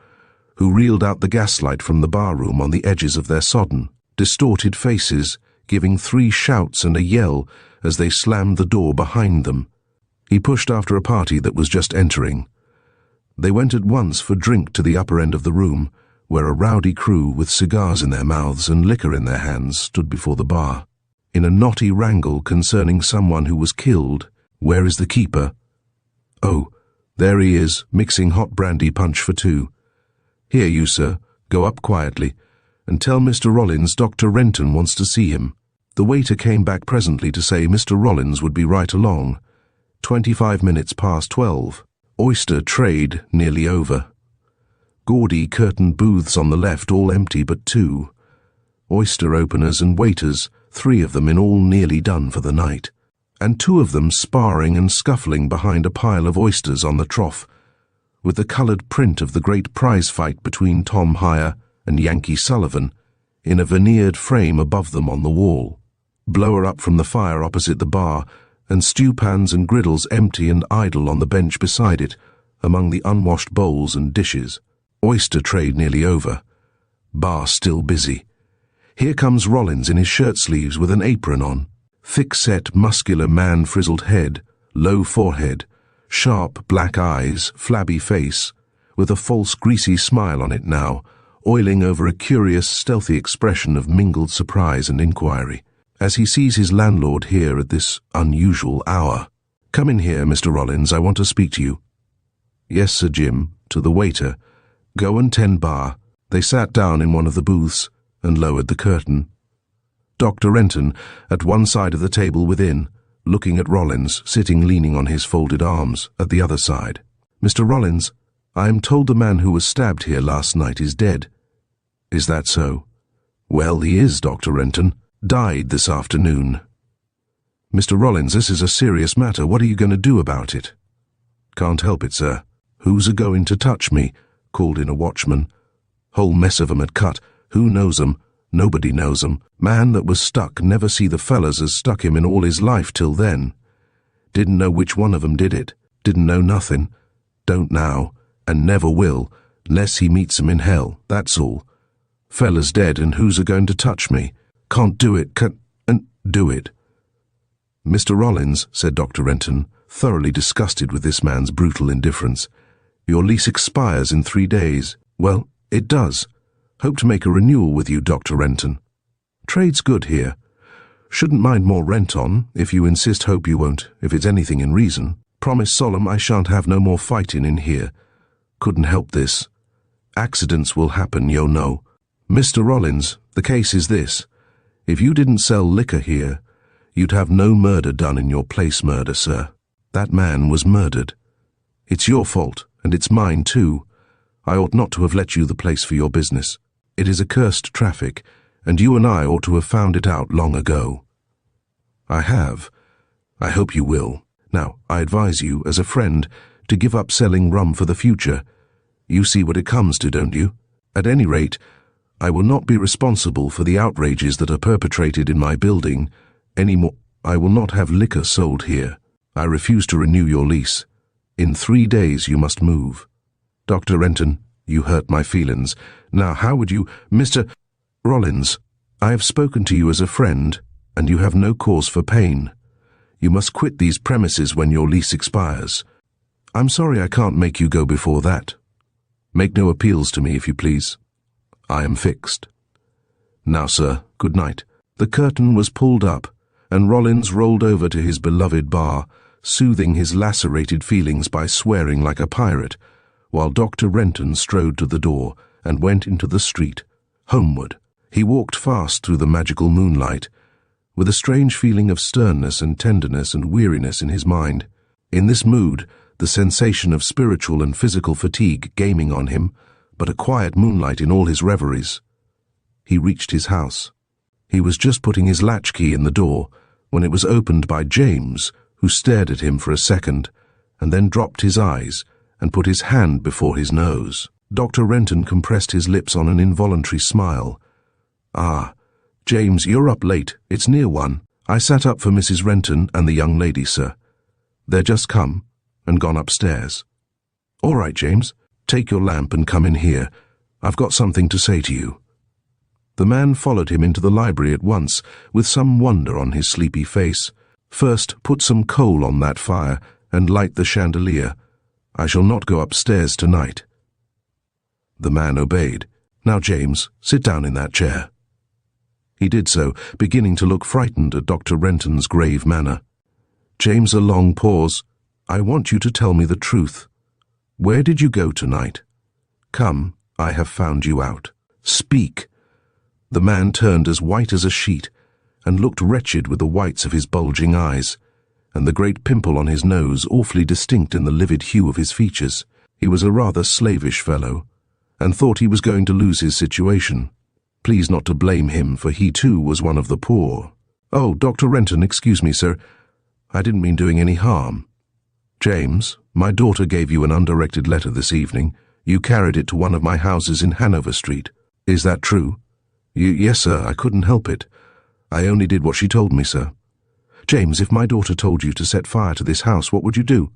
who reeled out the gaslight from the bar-room on the edges of their sodden, distorted faces, giving three shouts and a yell as they slammed the door behind them. He pushed after a party that was just entering. They went at once for drink to the upper end of the room, where a rowdy crew with cigars in their mouths and liquor in their hands stood before the bar. In a knotty wrangle concerning someone who was killed. "Where is the keeper?" "Oh, there he is, mixing hot brandy punch for two." "Here, you, sir, go up quietly, and tell Mr. Rollins Dr. Renton wants to see him." The waiter came back presently to say Mr. Rollins would be right along. 25 minutes past 12. Oyster trade nearly over. Gaudy curtained booths on the left, all empty but two. Oyster openers and waiters, 3 of them in all nearly done for the night, and 2 of them sparring and scuffling behind a pile of oysters on the trough, with the coloured print of the great prize fight between Tom Hyer and Yankee Sullivan in a veneered frame above them on the wall. Blower up from the fire opposite the bar, and stew pans and griddles empty and idle on the bench beside it, among the unwashed bowls and dishes. Oyster trade nearly over. Bar still busy. Here comes Rollins in his shirt-sleeves with an apron on. Thick-set, muscular man, frizzled head, low forehead, sharp black eyes, flabby face, with a false greasy smile on it now, oiling over a curious, stealthy expression of mingled surprise and inquiry, as he sees his landlord here at this unusual hour. "Come in here, Mr. Rollins, I want to speak to you." "Yes, Sir Jim," to the waiter. "Go and tend bar." They sat down in one of the booths and lowered the curtain. Dr. Renton, at one side of the table within, looking at Rollins, sitting leaning on his folded arms, at the other side. "Mr. Rollins, I am told the man who was stabbed here last night is dead." "Is that so?" "Well, he is, Dr. Renton. Died this afternoon." "Mr. Rollins, this is a serious matter. What are you going to do about it?" "Can't help it, sir." "Who's a-going to touch me?" called in a watchman. "Whole mess of 'em had cut. Who knows 'em? Nobody knows 'em. Man that was stuck never see the fellas as stuck him in all his life till then. Didn't know which one of 'em did it. Didn't know nothing. Don't now, and never will, 'less he meets 'em in hell, that's all. Fella's dead, and who's a-going to touch me? Can't do it, and do it." "Mr. Rollins," said Dr. Renton, thoroughly disgusted with this man's brutal indifference, "your lease expires in 3 days. Well, it does. Hope to make a renewal with you, Dr. Renton. Trade's good here. Shouldn't mind more rent on, if you insist. Hope you won't, if it's anything in reason. Promise solemn I shan't have no more fighting in here. Couldn't help this. Accidents will happen, you know. Mr. Rollins, the case is this. If you didn't sell liquor here, you'd have no murder done in your place murder, sir. That man was murdered. It's your fault, and it's mine too. I ought not to have let you the place for your business. It is a cursed traffic, and you and I ought to have found it out long ago." "I have. I hope you will. Now, I advise you, as a friend, to give up selling rum for the future. You see what it comes to, don't you? At any rate, I will not be responsible for the outrages that are perpetrated in my building any more. I will not have liquor sold here. I refuse to renew your lease. In 3 days you must move. Dr. Renton, you hurt my feelings. Now how would you— Mr. Rollins, I have spoken to you as a friend, and you have no cause for pain. You must quit these premises when your lease expires. I'm sorry I can't make you go before that. Make no appeals to me, if you please. I am fixed. Now, sir, good night." The curtain was pulled up, and Rollins rolled over to his beloved bar, soothing his lacerated feelings by swearing like a pirate, while Dr. Renton strode to the door and went into the street, homeward. He walked fast through the magical moonlight, with a strange feeling of sternness and tenderness and weariness in his mind. In this mood, the sensation of spiritual and physical fatigue gaming on him, but a quiet moonlight in all his reveries. He reached his house. He was just putting his latchkey in the door when it was opened by James, who stared at him for a second, and then dropped his eyes and put his hand before his nose. Dr. Renton compressed his lips on an involuntary smile. "Ah, James, you're up late. It's near 1. I sat up for Mrs. Renton and the young lady, sir. They're just come and gone upstairs." "All right, James. Take your lamp and come in here. I've got something to say to you." The man followed him into the library at once, with some wonder on his sleepy face. "First, put some coal on that fire and light the chandelier. I shall not go upstairs tonight." The man obeyed. "Now, James, sit down in that chair." He did so, beginning to look frightened at Dr. Renton's grave manner. James, a long pause. "I want you to tell me the truth. Where did you go tonight? Come, I have found you out. Speak." The man turned as white as a sheet, and looked wretched with the whites of his bulging eyes, and the great pimple on his nose awfully distinct in the livid hue of his features. He was a rather slavish fellow, and thought he was going to lose his situation. Please not to blame him, for he too was one of the poor. "Oh, Dr. Renton, excuse me, sir. I didn't mean doing any harm. James, my daughter gave you an undirected letter this evening. You carried it to one of my houses in Hanover Street. Is that true?" Yes, sir, I couldn't help it. I only did what she told me, sir." "James, if my daughter told you to set fire to this house, what would you do?"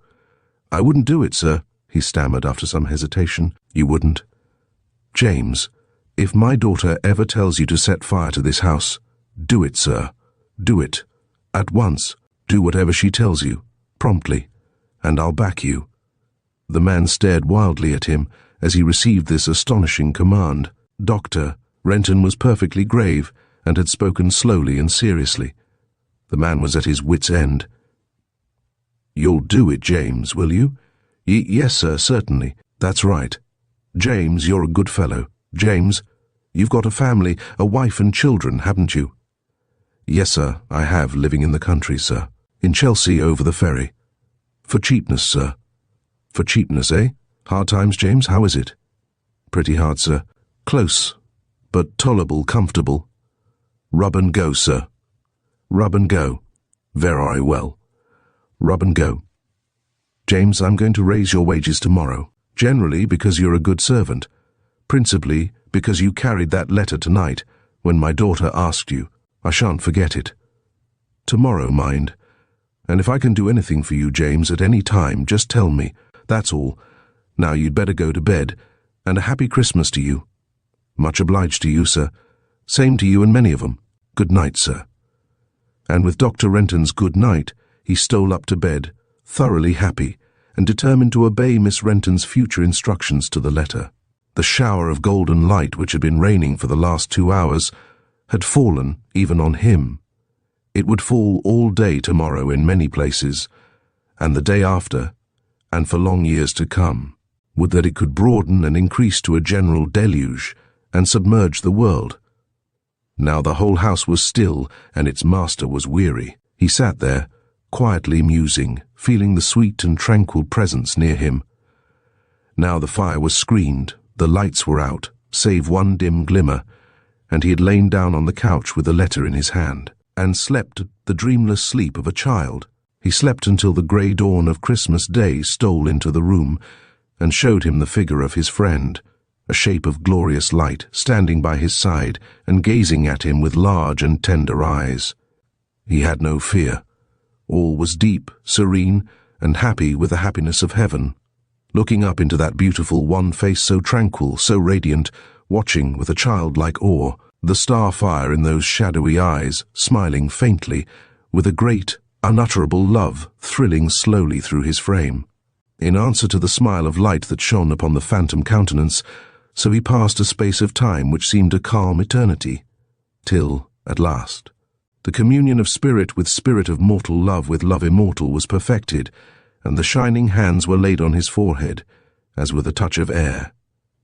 "I wouldn't do it, sir," he stammered after some hesitation. "You wouldn't?" "James, if my daughter ever tells you to set fire to this house, do it, sir. Do it. At once. Do whatever she tells you. Promptly. And I'll back you." The man stared wildly at him as he received this astonishing command. "Doctor," Renton was perfectly grave and had spoken slowly and seriously. The man was at his wits' end. "You'll do it, James, will you?" Yes, sir, certainly. That's right. James, you're a good fellow. James, you've got a family, a wife and children, haven't you?" "Yes, sir, I have, living in the country, sir. In Chelsea over the ferry." "For cheapness, sir." "For cheapness, eh? Hard times, James, how is it?" "Pretty hard, sir. Close, but tolerable, comfortable." "Rub and go, sir." "Rub and go. Very well. Rub and go. James, I'm going to raise your wages tomorrow. Generally because you're a good servant. Principally because you carried that letter tonight when my daughter asked you. I shan't forget it. Tomorrow, mind. And if I can do anything for you, James, at any time, just tell me. That's all. Now you'd better go to bed, and a happy Christmas to you." "Much obliged to you, sir. Same to you and many of 'em. Good night, sir." And with Dr. Renton's good night, he stole up to bed, thoroughly happy, and determined to obey Miss Renton's future instructions to the letter. The shower of golden light which had been raining for the last 2 hours had fallen even on him. It would fall all day tomorrow in many places, and the day after, and for long years to come. Would that it could broaden and increase to a general deluge and submerge the world. Now the whole house was still, and its master was weary. He sat there, quietly musing, feeling the sweet and tranquil presence near him. Now the fire was screened, the lights were out, save one dim glimmer, and he had lain down on the couch with the letter in his hand, and slept the dreamless sleep of a child. He slept until the grey dawn of Christmas Day stole into the room, and showed him the figure of his friend, a shape of glorious light, standing by his side and gazing at him with large and tender eyes. He had no fear. All was deep, serene, and happy with the happiness of heaven. Looking up into that beautiful one face so tranquil, so radiant, watching with a childlike awe, the star fire in those shadowy eyes, smiling faintly, with a great, unutterable love thrilling slowly through his frame. In answer to the smile of light that shone upon the phantom countenance, so he passed a space of time which seemed a calm eternity, till, at last, the communion of spirit with spirit of mortal love with love immortal was perfected, and the shining hands were laid on his forehead, as with a touch of air.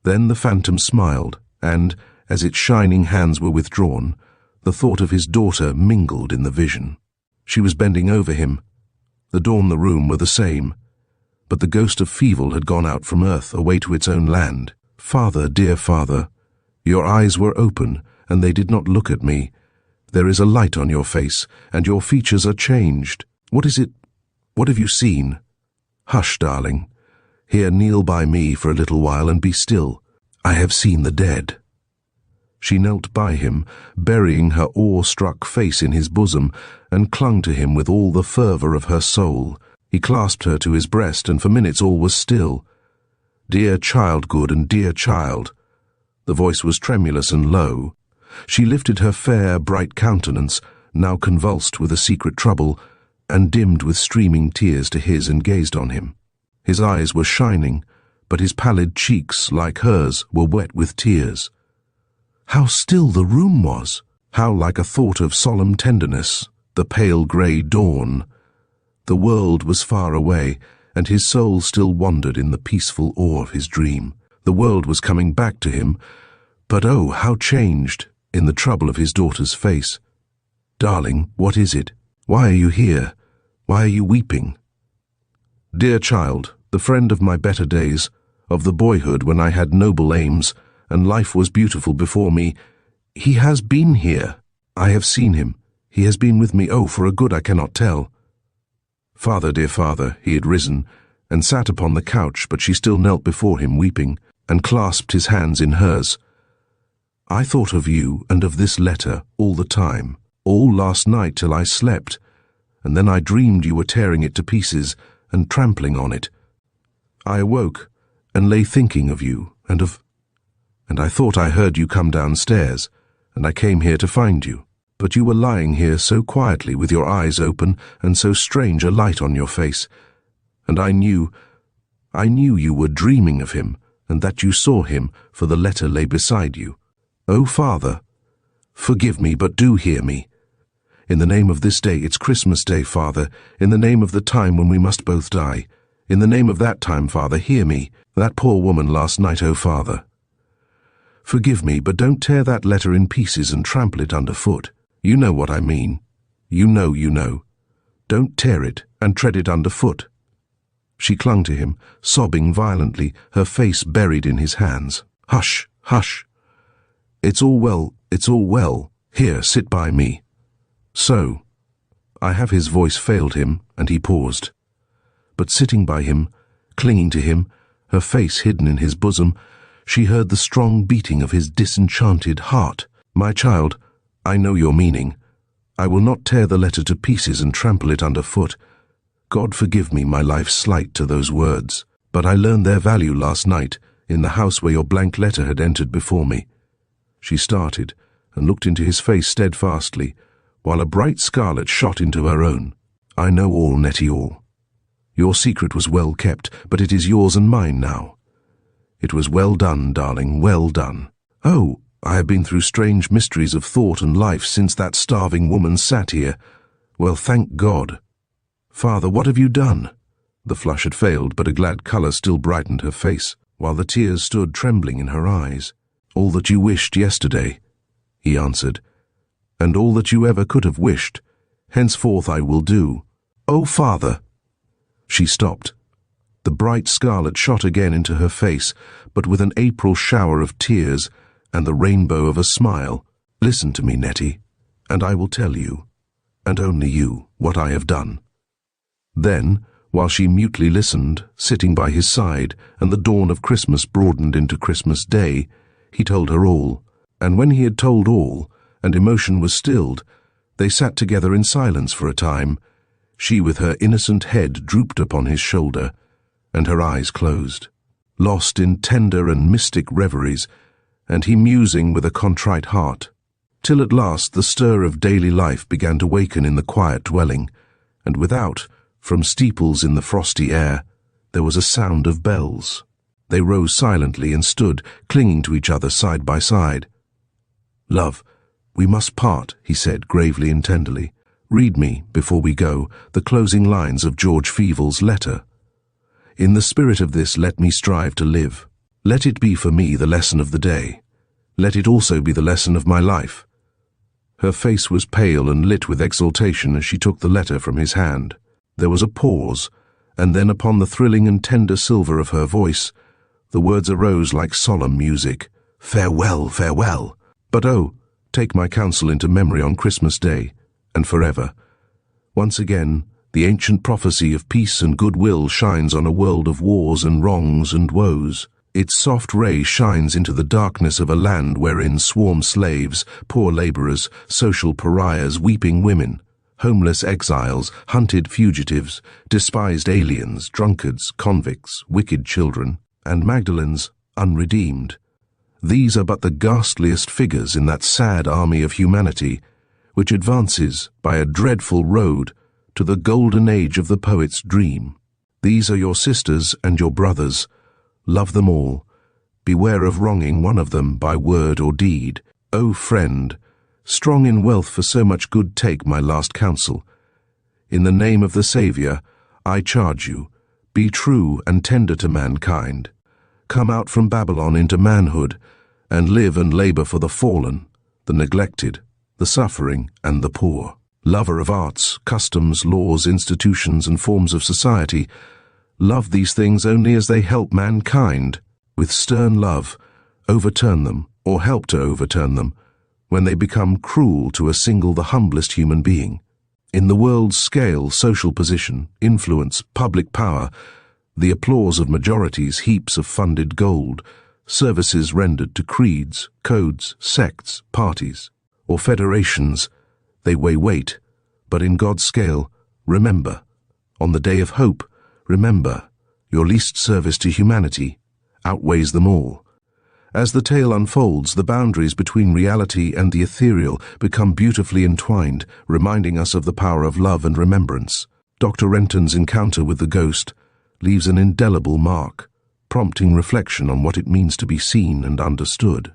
Then the phantom smiled, and, as its shining hands were withdrawn, the thought of his daughter mingled in the vision. She was bending over him. The door and the room were the same, but the ghost of Fievel had gone out from earth away to its own land. "Father, dear father, your eyes were open, and they did not look at me. There is a light on your face, and your features are changed. What is it? What have you seen? Hush, darling. Here, kneel by me for a little while and be still. I have seen the dead." She knelt by him, burying her awe-struck face in his bosom, and clung to him with all the fervour of her soul. He clasped her to his breast, and for minutes all was still. "Dear child good and dear child." The voice was tremulous and low. She lifted her fair, bright countenance, now convulsed with a secret trouble, and dimmed with streaming tears to his, and gazed on him. His eyes were shining, but his pallid cheeks, like hers, were wet with tears. How still the room was! How like a thought of solemn tenderness, the pale grey dawn. The world was far away, and his soul still wandered in the peaceful awe of his dream. The world was coming back to him, but oh, how changed, in the trouble of his daughter's face. "Darling, what is it? Why are you here? Why are you weeping?" "Dear child, the friend of my better days, of the boyhood when I had noble aims, and life was beautiful before me, he has been here. I have seen him. He has been with me, oh, for a good I cannot tell." "Father, dear father," he had risen, and sat upon the couch, but she still knelt before him, weeping, and clasped his hands in hers. "I thought of you and of this letter all the time, all last night till I slept, and then I dreamed you were tearing it to pieces and trampling on it. I awoke and lay thinking of you and I thought I heard you come downstairs, and I came here to find you. But you were lying here so quietly with your eyes open and so strange a light on your face, and I knew you were dreaming of him, and that you saw him, for the letter lay beside you. O Father, forgive me, but do hear me. In the name of this day, it's Christmas Day, Father, in the name of the time when we must both die, in the name of that time, Father, hear me, that poor woman last night, O Father. Forgive me, but don't tear that letter in pieces and trample it underfoot. You know what I mean. You know. Don't tear it and tread it underfoot. She clung to him, sobbing violently, her face buried in his hands. Hush, hush. It's all well, it's all well. Here, sit by me. So. I have his voice failed him, and he paused. But sitting by him, clinging to him, her face hidden in his bosom, she heard the strong beating of his disenchanted heart. My child, I know your meaning. I will not tear the letter to pieces and trample it underfoot. God forgive me my life's slight to those words, but I learned their value last night in the house where your blank letter had entered before me. She started and looked into his face steadfastly, while a bright scarlet shot into her own. I know all, Nettie, all. Your secret was well kept, but it is yours and mine now. It was well done, darling, well done. Oh, I have been through strange mysteries of thought and life since that starving woman sat here. Well, thank God. Father, what have you done? The flush had failed, but a glad colour still brightened her face, while the tears stood trembling in her eyes. All that you wished yesterday, he answered, and all that you ever could have wished, henceforth I will do. Oh, Father! She stopped. The bright scarlet shot again into her face, but with an April shower of tears and the rainbow of a smile. Listen to me, Nettie, and I will tell you, and only you, what I have done. Then, while she mutely listened, sitting by his side, and the dawn of Christmas broadened into Christmas Day, he told her all, and when he had told all, and emotion was stilled, they sat together in silence for a time, she with her innocent head drooped upon his shoulder, and her eyes closed, lost in tender and mystic reveries, and he musing with a contrite heart, till at last the stir of daily life began to waken in the quiet dwelling, and without, from steeples in the frosty air, there was a sound of bells. They rose silently and stood, clinging to each other side by side. Love, we must part, he said gravely and tenderly. Read me, before we go, the closing lines of George Feevel's letter. In the spirit of this let me strive to live. Let it be for me the lesson of the day. Let it also be the lesson of my life. Her face was pale and lit with exultation as she took the letter from his hand. There was a pause, and then upon the thrilling and tender silver of her voice, the words arose like solemn music. Farewell, farewell. But oh, take my counsel into memory on Christmas Day, and forever. Once again, the ancient prophecy of peace and goodwill shines on a world of wars and wrongs and woes. Its soft ray shines into the darkness of a land wherein swarm slaves, poor laborers, social pariahs, weeping women, homeless exiles, hunted fugitives, despised aliens, drunkards, convicts, wicked children, and Magdalens unredeemed. These are but the ghastliest figures in that sad army of humanity, which advances by a dreadful road to the golden age of the poet's dream. These are your sisters and your brothers. Love them all. Beware of wronging one of them by word or deed. O friend, strong in wealth for so much good, take my last counsel. In the name of the Saviour, I charge you, be true and tender to mankind. Come out from Babylon into manhood, and live and labour for the fallen, the neglected, the suffering, and the poor. Lover of arts, customs, laws, institutions, and forms of society, love these things only as they help mankind. With stern love, overturn them, or help to overturn them, when they become cruel to a single, the humblest human being. In the world's scale, social position, influence, public power, the applause of majorities, heaps of funded gold, services rendered to creeds, codes, sects, parties, or federations, they weigh weight. But in God's scale, remember, on the day of hope, remember, your least service to humanity outweighs them all. As the tale unfolds, the boundaries between reality and the ethereal become beautifully entwined, reminding us of the power of love and remembrance. Dr. Renton's encounter with the ghost leaves an indelible mark. prompting reflection on what it means to be seen and understood.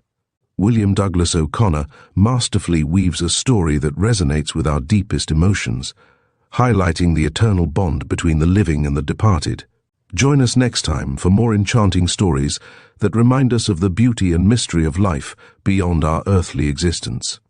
William Douglas O'Connor masterfully weaves a story that resonates with our deepest emotions, highlighting the eternal bond between the living and the departed. Join us next time for more enchanting stories that remind us of the beauty and mystery of life beyond our earthly existence.